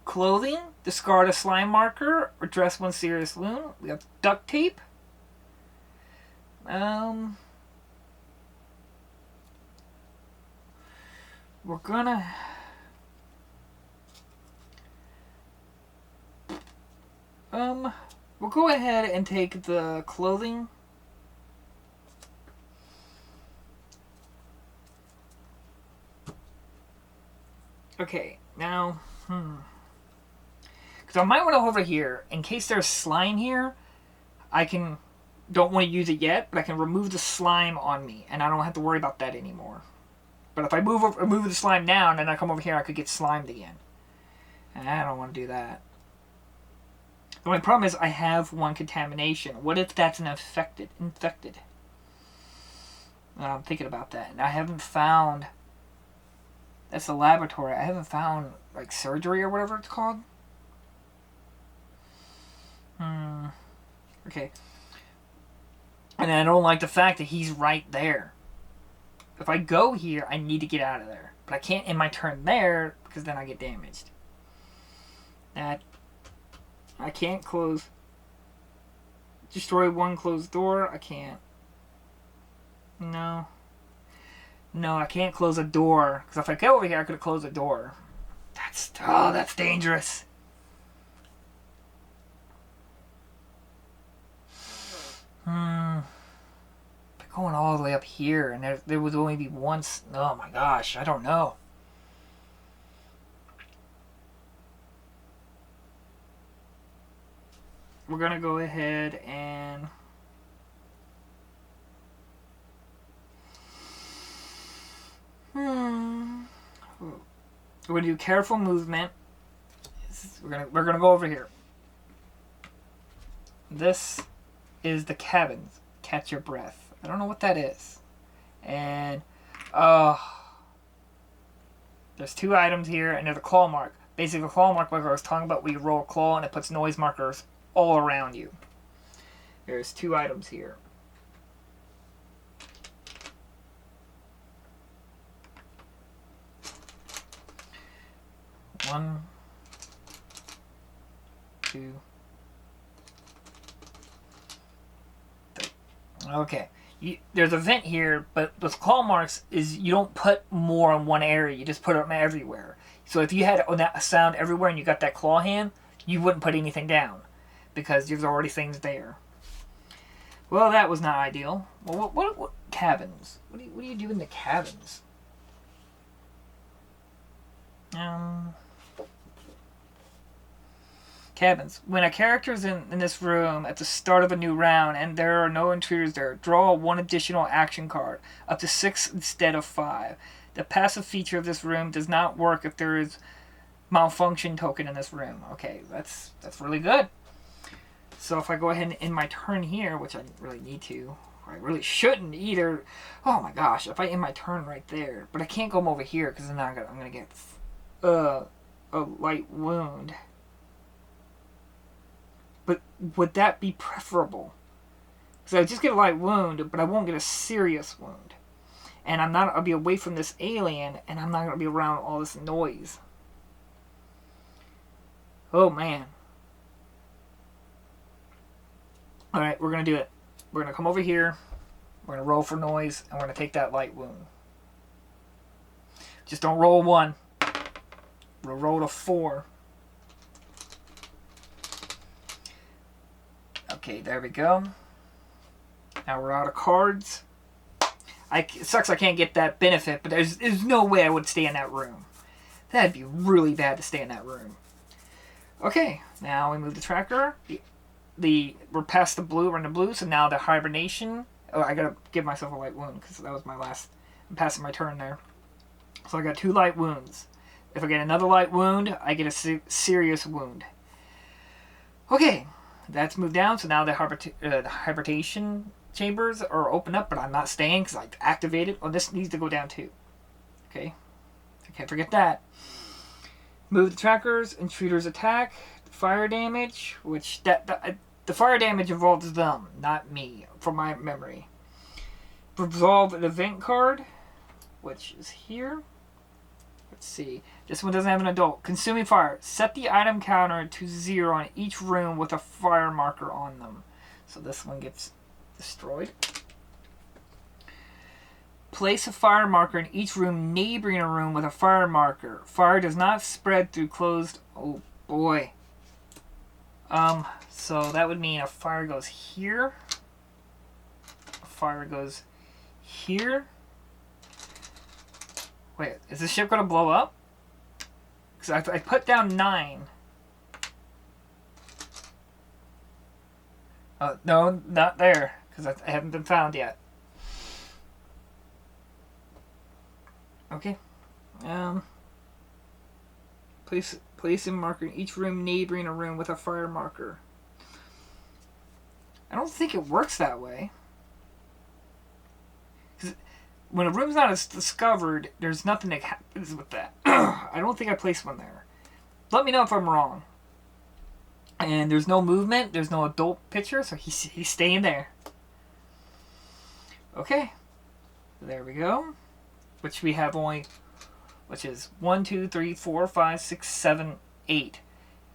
Speaker 1: clothing, discard a slime marker, or dress one serious wound. We have duct tape. We're gonna... we'll go ahead and take the clothing. Okay, now, because I might want to go over here, in case there's slime here, don't want to use it yet, but I can remove the slime on me, and I don't have to worry about that anymore. But if I move the slime down, and I come over here, I could get slimed again. And I don't want to do that. The only problem is I have 1 contamination. What if that's an infected? I'm thinking about that, and I haven't found... That's the laboratory. I haven't found, like, surgery or whatever it's called. Okay. And I don't like the fact that he's right there. If I go here, I need to get out of there. But I can't in my turn there, because then I get damaged. That... I can't close... Destroy 1 closed door. I can't. No. No, I can't close a door. Because if I go over here, I could have closed a door. That's dangerous. Going all the way up here, and there would only be one... Oh my gosh, I don't know. We're going to go ahead and... we're gonna do careful movement. We're gonna go over here. This is the cabins. Catch your breath. I don't know what that is. And there's 2 items here, and there's a claw mark. Basically, a claw mark, like I was talking about, where you roll a claw and it puts noise markers all around you. There's 2 items here. One, 2, 3. Okay. There's a vent here, but those claw marks is you don't put more in one area. You just put them everywhere. So if you had that sound everywhere and you got that claw hand, you wouldn't put anything down because there's already things there. Well, that was not ideal. Well, what cabins? What do you do in the cabins? Cabins. When a character is in this room at the start of a new round and there are no intruders there, draw 1 additional action card, up to 6 instead of 5. The passive feature of this room does not work if there is malfunction token in this room. Okay, that's really good. So if I go ahead and end my turn here, which I didn't really need to, I really shouldn't either. Oh my gosh, if I end my turn right there, but I can't go over here because then I'm gonna get a light wound. But would that be preferable? Because I just get a light wound, but I won't get a serious wound. And I'll be away from this alien, and I'm not going to be around all this noise. Oh, man. Alright, we're going to do it. We're going to come over here. We're going to roll for noise, and we're going to take that light wound. Just don't roll 1. We'll roll a 4. Okay, there we go. Now we're out of cards. It sucks I can't get that benefit, but there's no way I would stay in that room. That'd be really bad to stay in that room. Okay, now we move the tracker. We're past the blue, we're in the blue, so now the hibernation. Oh, I gotta give myself a light wound because that was my last. I'm passing my turn there. So I got 2 light wounds. If I get another light wound, I get a serious wound. Okay. That's moved down, so now the hibernation chambers are open up, but I'm not staying because I've activated. Oh, this needs to go down too. Okay. I can't forget that. Move the trackers, intruders attack, fire damage, which the fire damage involves them, not me, from my memory. Resolve an event card, which is here. Let's see. This one doesn't have an adult. Consuming fire. Set the item counter to 0 on each room with a fire marker on them. So this one gets destroyed. Place a fire marker in each room neighboring a room with a fire marker. Fire does not spread through closed... Oh, boy. So that would mean a fire goes here. A fire goes here. Wait, is this ship going to blow up? Because I put down 9. No, not there. Because I haven't been found yet. Okay. Place a marker in each room neighboring a room with a fire marker. I don't think it works that way. When a room's not discovered, there's nothing that happens with that. I don't think I placed one there. Let me know if I'm wrong. And there's no movement. There's no adult picture, so he's staying there. Okay. There we go. Which we have only... Which is 1, 2, 3, 4, 5, 6, 7, 8.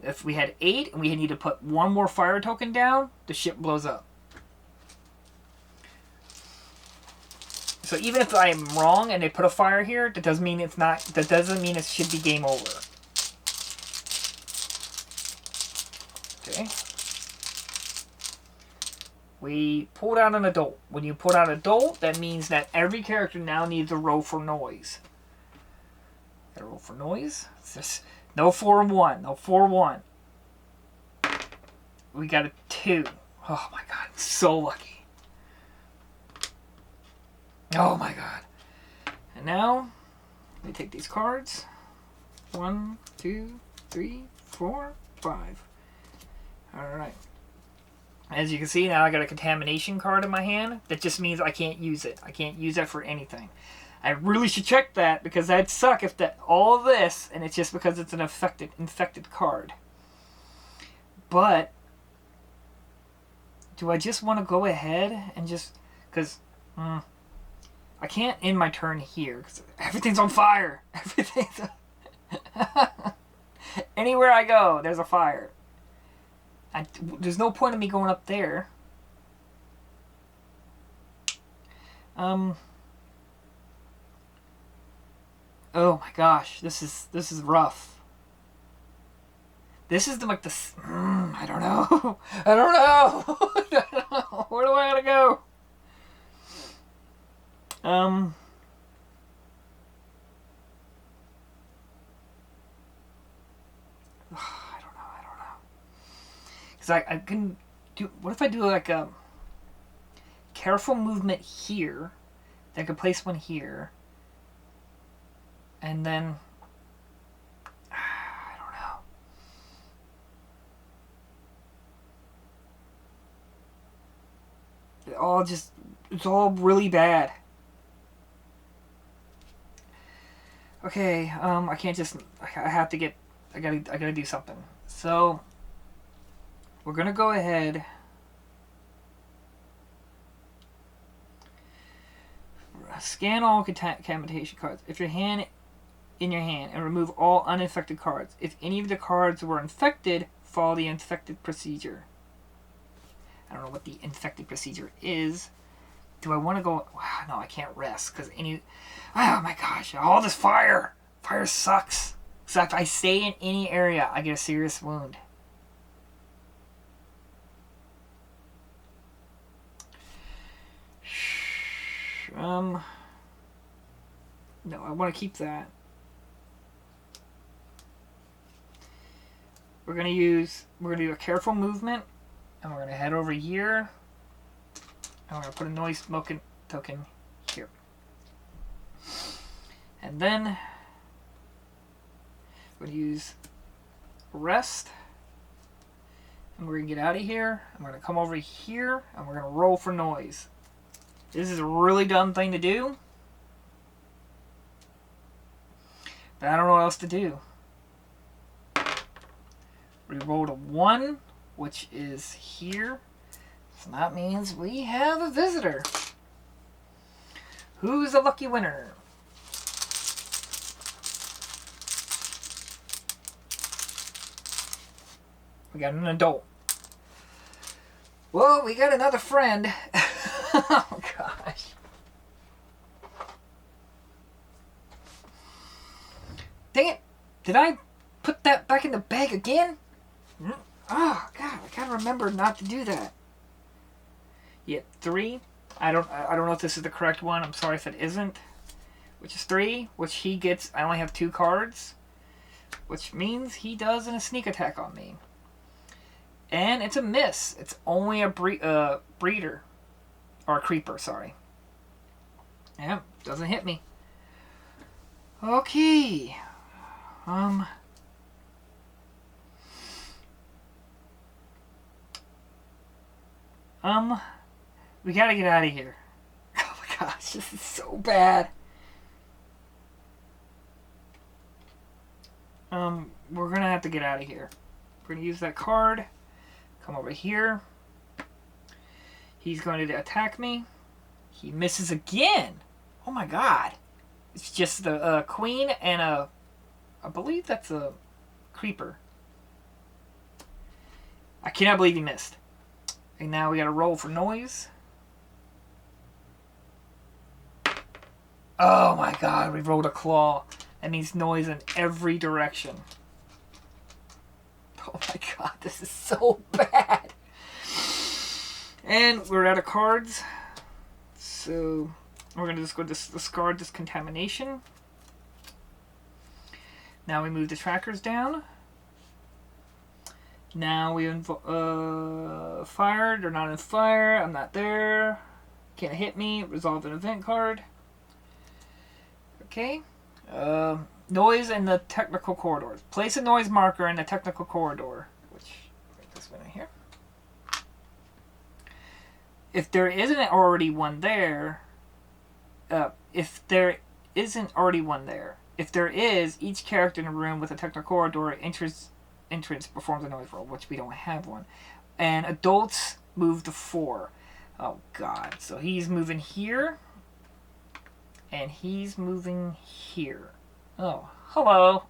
Speaker 1: If we had 8 and we need to put 1 more fire token down, the ship blows up. So even if I am wrong and they put a fire here, that doesn't mean it's not. That doesn't mean it should be game over. Okay. We pulled out an adult. When you pull out adult, that means that every character now needs a roll for noise. Gotta roll for noise. It's just no 4-1. No 4-1. We got a 2. Oh my god, so lucky. Oh my god. And now, we take these cards. 1, 2, 3, 4, 5. Alright. As you can see, now I got a contamination card in my hand. That just means I can't use it. I can't use that for anything. I really should check that, because that'd suck if that all this, and it's just because it's an infected card. But do I just want to go ahead and just... Because I can't end my turn here, because everything's on fire. Everything's... Anywhere I go, there's a fire. There's no point in me going up there. Oh my gosh, this is rough. This is the I don't know. I don't know. I don't know. Where do I gotta go? I don't know. Because I can do... What if I do like a careful movement here? Then I could place one here. And then... I don't know. It's all really bad. Okay, I can't just... I have to get... I gotta do something. So, we're gonna go ahead... Scan all contamination cards. If your hand... in your hand, and remove all uninfected cards. If any of the cards were infected, follow the infected procedure. I don't know what the infected procedure is. Do I want to go... No, I can't rest, because any... Oh my gosh, all this fire! Fire sucks. So if I stay in any area, I get a serious wound. No, I want to keep that. We're going to do a careful movement, and we're going to head over here, and we're going to put a noise smoking token here. And then we're going to use rest, and we're going to get out of here, and we're going to come over here, and we're going to roll for noise. This is a really dumb thing to do, but I don't know what else to do. We rolled a 1, which is here. So that means we have a visitor. Who's a lucky winner? We got an adult. Well, we got another friend. Oh, gosh. Dang it. Did I put that back in the bag again? Oh, God. I gotta remember not to do that. Yeah, 3. I don't know if this is the correct one. I'm sorry if it isn't. Which is 3, which he gets... I only have 2 cards. Which means he does a sneak attack on me. And it's a miss. It's only a breeder. Or a creeper, sorry. Yeah, doesn't hit me. Okay. We gotta get out of here. Oh my gosh, this is so bad. We're gonna have to get out of here. We're gonna use that card. Come over here. He's going to attack me. He misses again. Oh my god. It's just the queen and a... I believe that's a creeper. I cannot believe he missed. And now we gotta roll for noise. Oh my god, we rolled a claw. That means noise in every direction. Oh my god, this is so bad. And we're out of cards. So we're going to just go discard this contamination. Now we move the trackers down. Now we fired. They're not in fire. I'm not there. Can't hit me. Resolve an event card. Okay. Noise in the technical corridors. Place a noise marker in the technical corridor. Which, right this one right here. If there isn't already one there, if there is, each character in a room with a technical corridor entrance performs a noise roll, which we don't have one. And adults move to 4. Oh god. So he's moving here. And he's moving here. Oh, hello.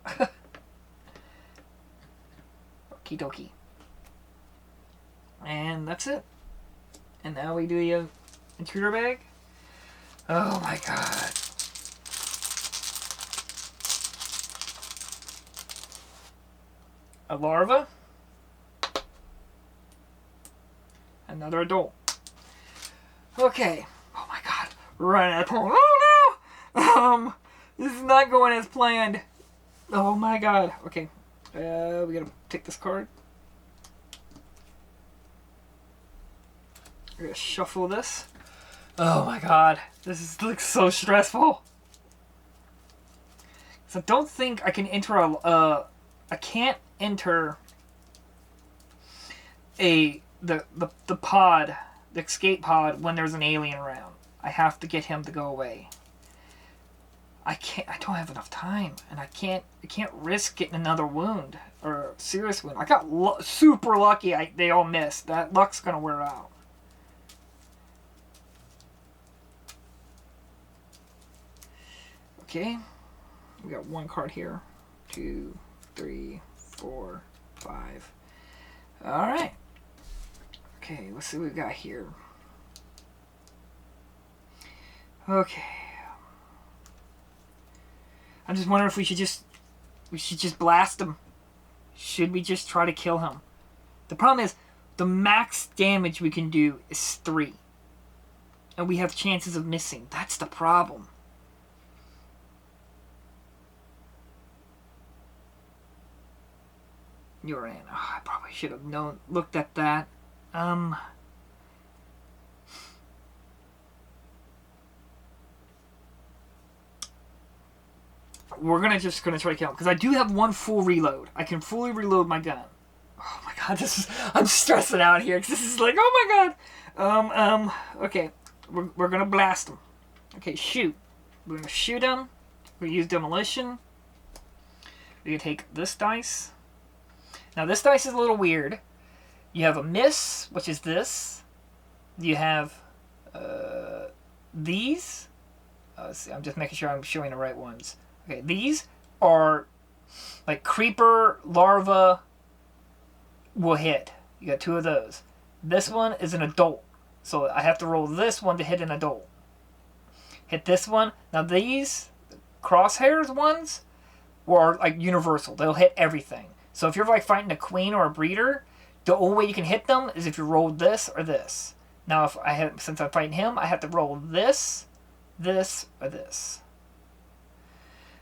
Speaker 1: Okie dokie. And that's it. And now we do the intruder bag. Oh my god. A larva. Another adult. Okay. Oh my god. Right at the point. Oh no! This is not going as planned. Oh my god. Okay. We gotta take this card. We're gonna shuffle this. Oh my god. Looks so stressful. So I don't think I can enter I can't enter the pod, the escape pod, when there's an alien around. I have to get him to go away. I don't have enough time, and I can't risk getting another wound or a serious wound. I got super lucky. They all missed. That luck's gonna wear out. Okay, we got one card here. 2, 3, 4, 5. All right. Okay, let's see what we got here. Okay. I'm just wondering if we should just blast him. Should we just try to kill him? The problem is, the max damage we can do is 3. And we have chances of missing. That's the problem. You're in. Oh, I probably should have looked at that. We're just gonna try to kill him because I do have one full reload. I can fully reload my gun. Oh my god, I'm stressing out here because this is like, oh my god. Okay, we're gonna blast him. Okay, shoot. We're gonna shoot him. We use demolition. We can take this dice. Now this dice is a little weird. You have a miss, which is this. You have these. Let's see, I'm just making sure I'm showing the right ones. Okay, these are like creeper, larva will hit. You got 2 of those. This one is an adult. So I have to roll this one to hit an adult. Hit this one. Now these crosshairs ones are like universal. They'll hit everything. So if you're like fighting a queen or a breeder, the only way you can hit them is if you roll this or this. Now since I'm fighting him, I have to roll this, this, or this.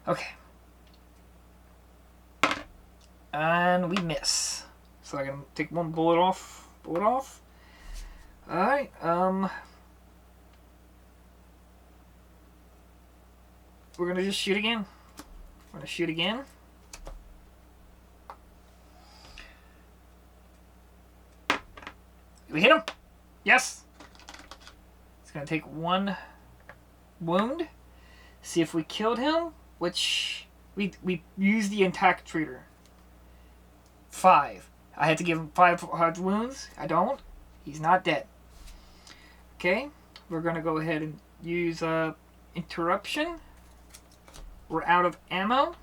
Speaker 1: Okay. And we miss. So I can take one bullet off. Alright, we're gonna just shoot again. We're gonna shoot again. We hit him. Yes. It's gonna take 1 wound. See if we killed him, which we used the intact treater. 5. I had to give him 5 wounds. I don't. He's not dead. Okay, we're gonna go ahead and use interruption. We're out of ammo.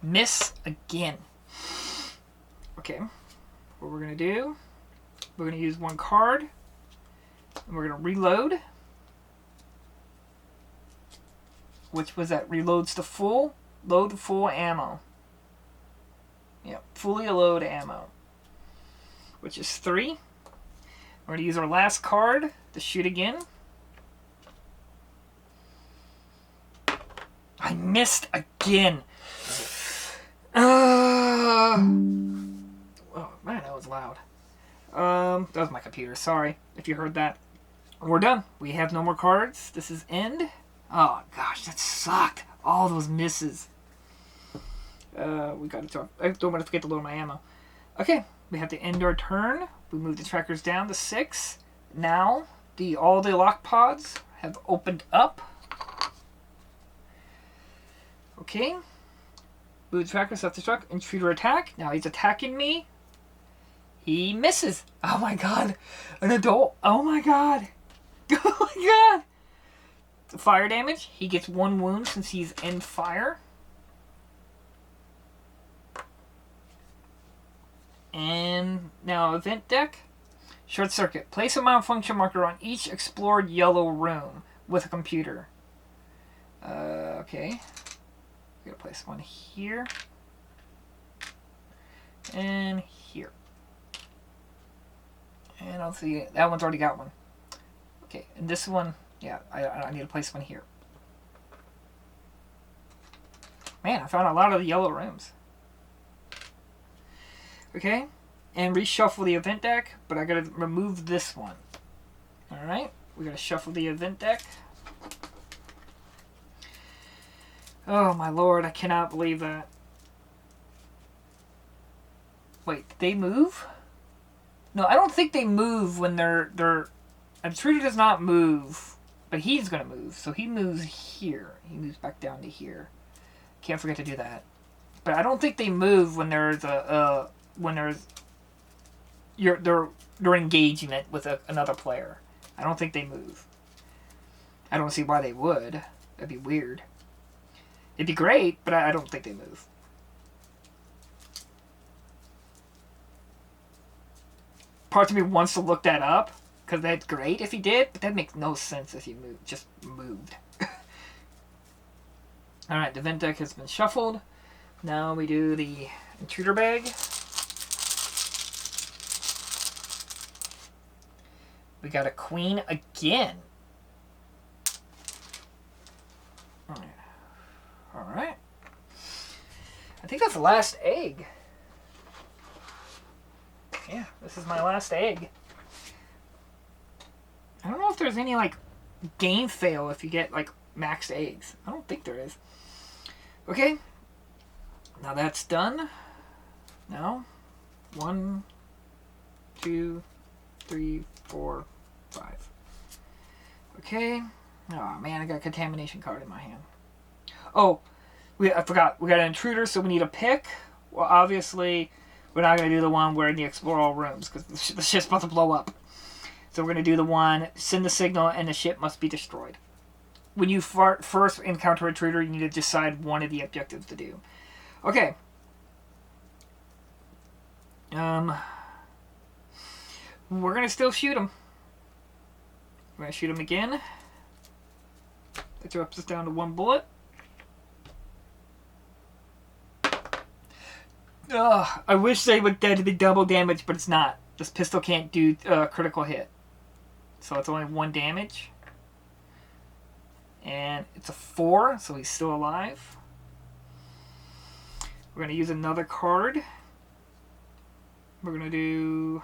Speaker 1: Miss again. Okay, what we're gonna do, we're gonna use 1 card, and we're gonna reload. Which was that? Reloads to full. Load to full ammo. Yep, fully load ammo. Which is 3. We're gonna use our last card to shoot again. I missed again. Oh man, that was loud. That was my computer. Sorry if you heard that. We're done. We have no more cards. This is end. Oh, gosh, that sucked. All those misses. We got to talk. I don't want to forget to load my ammo. Okay, we have to end our turn. We move the trackers down to 6. Now, all the lock pods have opened up. Okay. Move the tracker, self-destruct, intruder attack. Now he's attacking me. He misses. Oh my god. An adult. Oh my god. Oh my god. Fire damage. He gets 1 wound since he's in fire. And now event deck. Short circuit. Place a malfunction marker on each explored yellow room with a computer. Okay. I'm gonna place one here. And here. And I'll see, that one's already got one. Okay, and this one, yeah, I need to place one here. Man, I found a lot of the yellow rooms. Okay, and reshuffle the event deck, but I gotta remove this one. Alright, we're gonna shuffle the event deck. Oh my lord, I cannot believe that. Wait, did they move? No, I don't think they move when they're... Intruder does not move, but he's gonna move. So he moves here. He moves back down to here. Can't forget to do that. But I don't think they move when there's they're engaging it with another player. I don't think they move. I don't see why they would. That'd be weird. It'd be great, but I don't think they move. Part of me wants to look that up, because that's great if he did, but that makes no sense if he just moved. Alright, the event deck has been shuffled. Now we do the intruder bag. We got a queen again. Alright. I think that's the last egg. Yeah, this is my last egg. I don't know if there's any, like, game fail if you get, like, maxed eggs. I don't think there is. Okay. Now that's done. Now, 1, 2, 3, 4, 5. Okay. Oh, man, I got a contamination card in my hand. Oh, I forgot. We got an intruder, so we need a pick. Well, obviously, we're not going to do the one where in the explore all rooms, because the ship's about to blow up. So we're going to do the one, send the signal, and the ship must be destroyed. When you first encounter an intruder, you need to decide one of the objectives to do. Okay. We're going to still shoot him. We're going to shoot him again. That drops us down to 1 bullet. Ugh, I wish they would do the double damage, but it's not. This pistol can't do critical hit. So it's only 1 damage. And it's a 4, so he's still alive. We're going to use another card. We're going to do...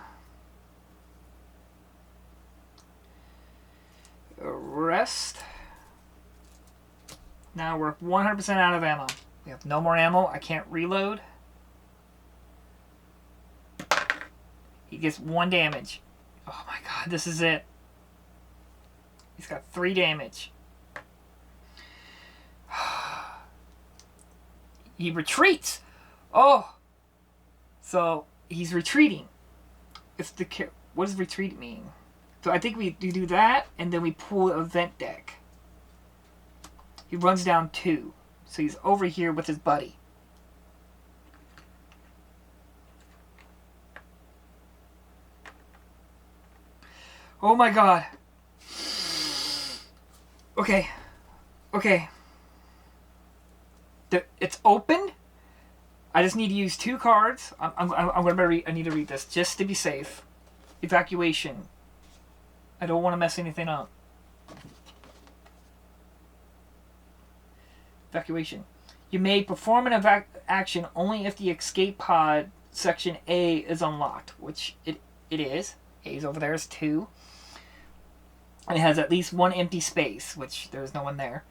Speaker 1: Arrest. Now we're 100% out of ammo. We have no more ammo. I can't reload. He gets 1 damage. Oh my god, this is it. He's got 3 damage. He retreats. Oh. So, he's retreating. What does retreat mean? So I think we do that, and then we pull an event deck. He runs down 2. So he's over here with his buddy. Oh my god. Okay. Okay. It's open. I just need to use 2 cards. I'm gonna I need to read this just to be safe. Evacuation. I don't want to mess anything up. Evacuation. You may perform an action only if the escape pod section A is unlocked, which it is. A's over there is 2. and it has at least one empty space, which there's no one there.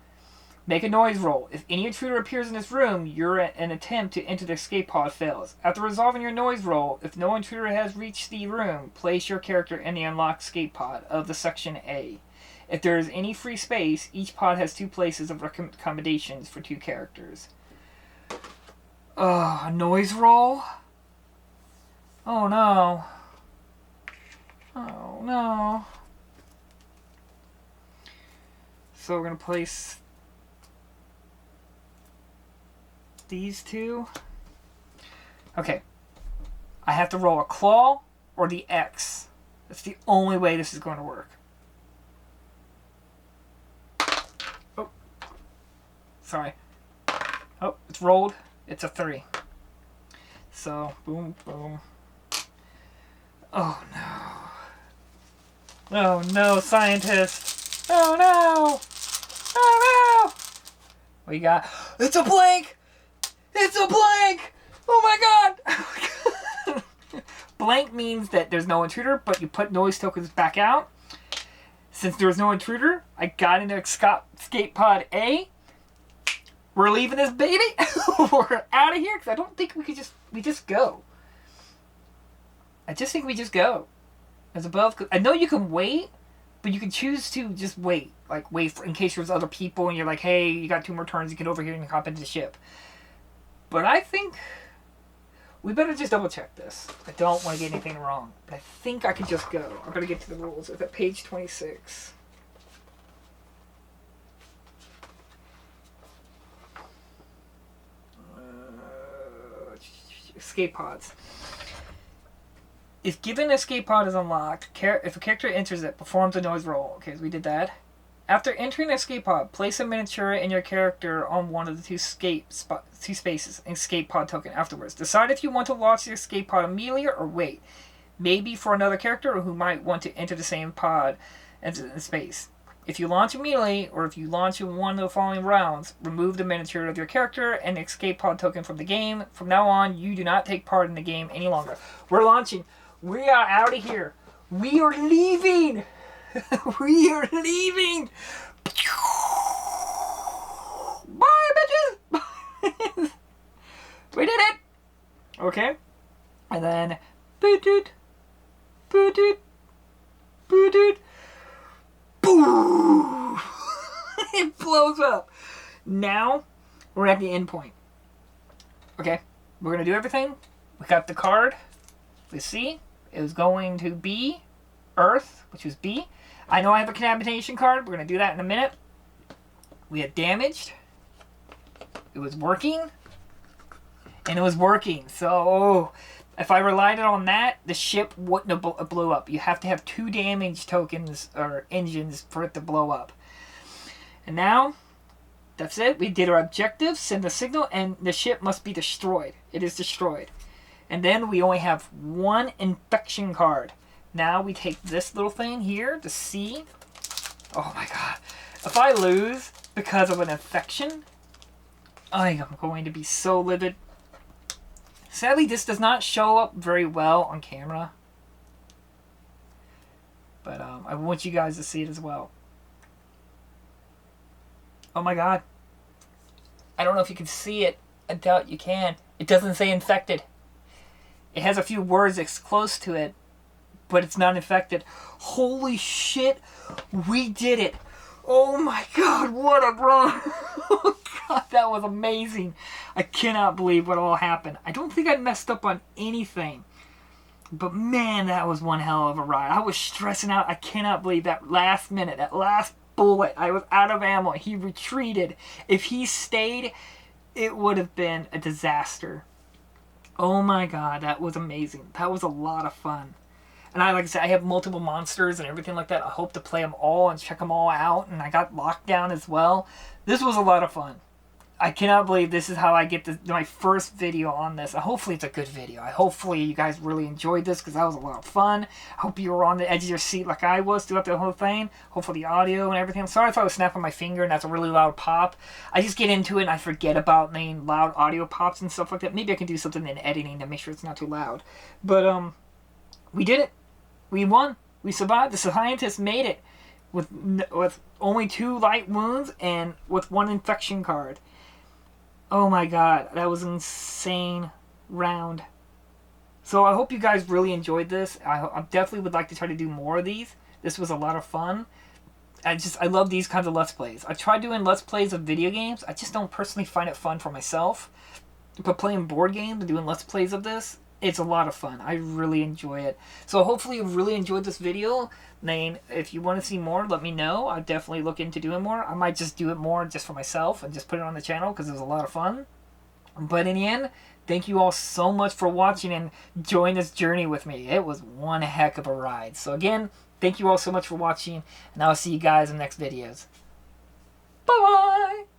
Speaker 1: Make a noise roll. If any intruder appears in this room, an attempt to enter the escape pod fails. After resolving your noise roll, if no intruder has reached the room, place your character in the unlocked escape pod of the section A. If there is any free space, each pod has 2 places of accommodations for 2 characters. A noise roll? Oh no. Oh no. So we're going to place these 2. Okay. I have to roll a claw or the X. That's the only way this is going to work. Oh. Sorry. Oh, it's rolled. It's a 3. So, boom, boom. Oh no. Oh no, scientist. Oh no. Oh no. We got... It's a blank! It's a blank! Oh my god! Blank means that there's no intruder, but you put noise tokens back out. Since there was no intruder, I got into escape pod A. We're leaving this baby. We're out of here because I don't think we could just go. I just think we just go. As above, I know you can wait, but you can choose to just wait. Like, wait for, in case there's other people and you're like, hey, you got 2 more turns, you get over here and hop into the ship. But I think we better just double check this. I don't want to get anything wrong. But I think I could just go. I'm going to get to the rules. It's at page 26. Escape pods. If given escape pod is unlocked, if a character enters it, performs a noise roll. Okay, so we did that. After entering the escape pod, place a miniature in your character on one of the 2 spaces, and escape pod token afterwards. Decide if you want to launch the escape pod immediately or wait. Maybe for another character who might want to enter the same pod as in space. If you launch immediately, or if you launch in one of the following rounds, remove the miniature of your character and the escape pod token from the game. From now on, you do not take part in the game any longer. We're launching. We are out of here. We are leaving. We are leaving. Bye, bitches. We did it. Okay. And then, boot-doot, boot-doot, boot-doot. Boom! It blows up. Now, we're at the end point. Okay, we're going to do everything. We got the card. Let's see. It was going to be Earth, which was B. I know I have a contamination card. We're going to do that in a minute. We had damaged. It was working. And it was working. So, if I relied on that, the ship wouldn't have blew up. You have to have 2 damage tokens or engines for it to blow up. And now, that's it. We did our objectives, send the signal, and the ship must be destroyed. It is destroyed. And then we only have 1 infection card. Now we take this little thing here, the C. Oh my god. If I lose because of an infection, I am going to be so livid. Sadly, this does not show up very well on camera. But I want you guys to see it as well. Oh my god. I don't know if you can see it. I doubt you can. It doesn't say infected. It has a few words that's close to it, but it's not infected. Holy shit, we did it. Oh my god, what a run. Oh god, that was amazing. I cannot believe what all happened. I don't think I messed up on anything. But man, that was one hell of a ride. I was stressing out. I cannot believe that last minute, that last bullet. I was out of ammo. He retreated. If he stayed, it would have been a disaster. Oh my god, that was amazing. That was a lot of fun. And like I said, I have multiple monsters and everything like that. I hope to play them all and check them all out. And I got Lockdown as well. This was a lot of fun. I cannot believe this is how I get my first video on this. Hopefully it's a good video. Hopefully you guys really enjoyed this because that was a lot of fun. I hope you were on the edge of your seat like I was throughout the whole thing. Hopefully the audio and everything. I'm sorry if I was snapping my finger and that's a really loud pop. I just get into it and I forget about main loud audio pops and stuff like that. Maybe I can do something in editing to make sure it's not too loud. But we did it. We won. We survived. The scientists made it. with only 2 light wounds and with 1 infection card. Oh my god, that was an insane round. So I hope you guys really enjoyed this. I definitely would like to try to do more of these. This was a lot of fun. I love these kinds of Let's Plays. I tried doing Let's Plays of video games. I just don't personally find it fun for myself. But playing board games and doing Let's Plays of this, it's a lot of fun. I really enjoy it. So hopefully you really enjoyed this video. Then if you want to see more, let me know. I'll definitely look into doing more. I might just do it more just for myself and just put it on the channel because it was a lot of fun. But in the end, thank you all so much for watching and join this journey with me. It was one heck of a ride. So again, thank you all so much for watching, and I'll see you guys in the next videos. Bye-bye!